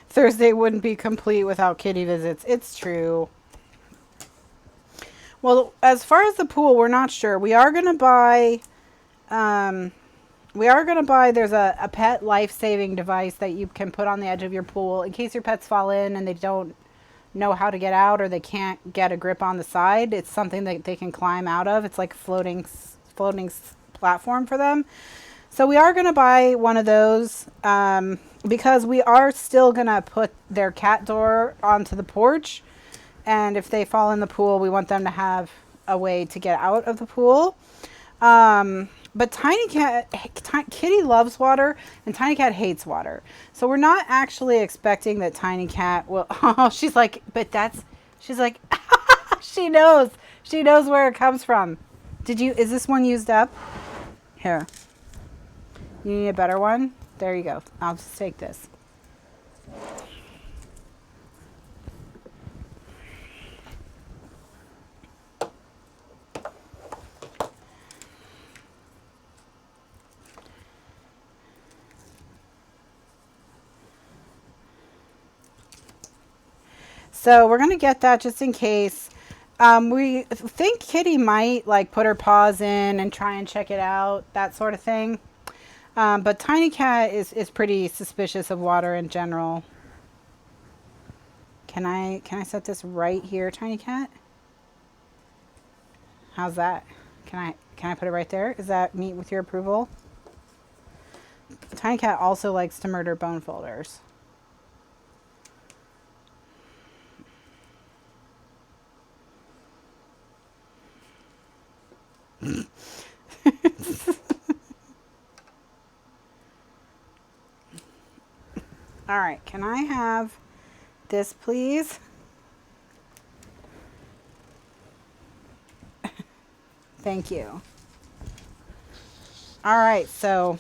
S2: Thursday wouldn't be complete without kitty visits. It's true. Well, as far as the pool, we're not sure. We are going to buy, there's a pet life-saving device that you can put on the edge of your pool in case your pets fall in and they don't know how to get out or they can't get a grip on the side. It's something that they can climb out of. It's like floating platform for them. So we are going to buy one of those because we are still going to put their cat door onto the porch. And if they fall in the pool, we want them to have a way to get out of the pool. But Kitty loves water and Tiny Cat hates water. So we're not actually expecting that Tiny Cat will, oh, she's like, she's like, she knows where it comes from. Is this one used up? Here. You need a better one? There you go. I'll just take this. So we're going to get that just in case. We think Kitty might like put her paws in and try and check it out, that sort of thing. But Tiny Cat is pretty suspicious of water in general. Can I set this right here, Tiny Cat? How's that? Can I put it right there? Is that meet with your approval? Tiny Cat also likes to murder bone folders. All right, can I have this, please? Thank you. All right, so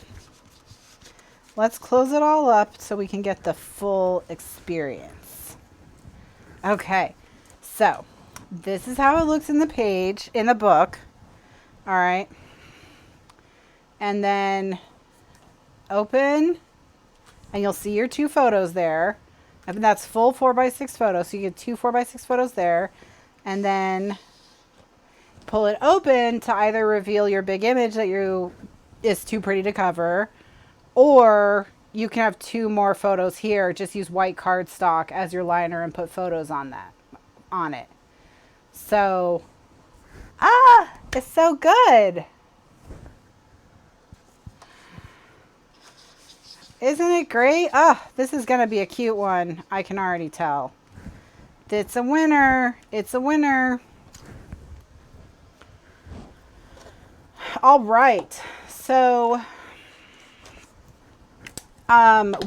S2: let's close it all up so we can get the full experience. Okay, so this is how it looks in the page, in the book. All right. And then open, and you'll see your 2 photos there. And that's full 4x6 photos. So you get 2 4x6 photos there. And then pull it open to either reveal your big image that is too pretty to cover, or you can have 2 more photos here. Just use white cardstock as your liner and put photos on it. So, it's so good. Isn't it great? This is going to be a cute one. I can already tell. It's a winner. It's a winner. All right. So,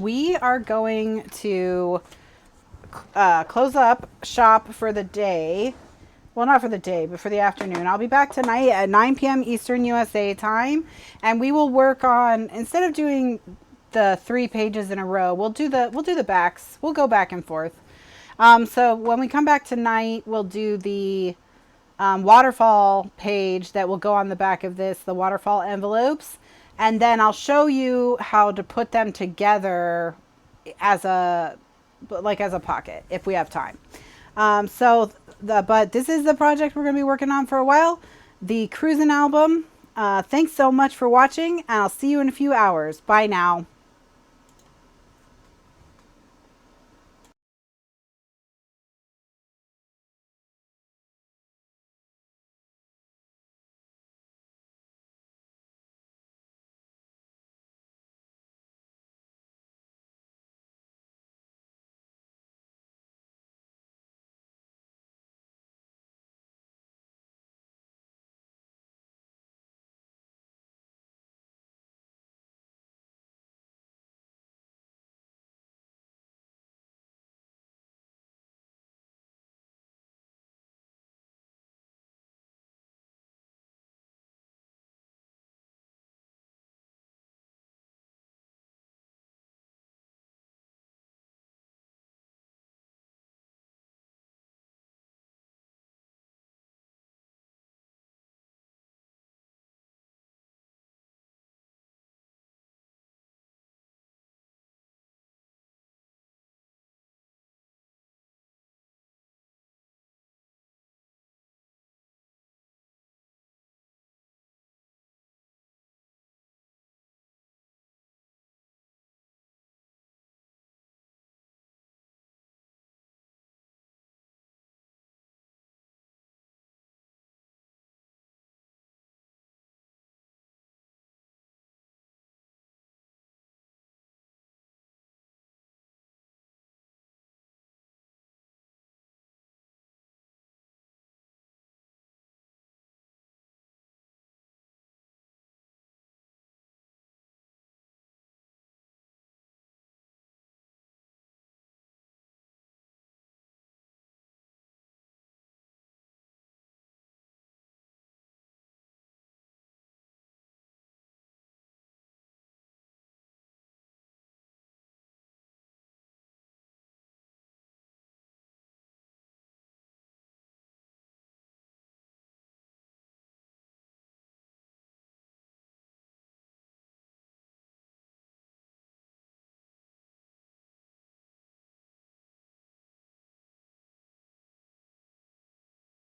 S2: we are going to close up shop for the day. Well, not for the day, but for the afternoon. I'll be back tonight at 9 p.m. Eastern USA time, and we will work on, instead of doing the 3 pages in a row, we'll do the backs. We'll go back and forth. So when we come back tonight, we'll do the waterfall page that will go on the back of this, the waterfall envelopes, and then I'll show you how to put them together as a pocket if we have time. But this is the project we're going to be working on for a while, the Cruisin' album. Thanks so much for watching, and I'll see you in a few hours. Bye now.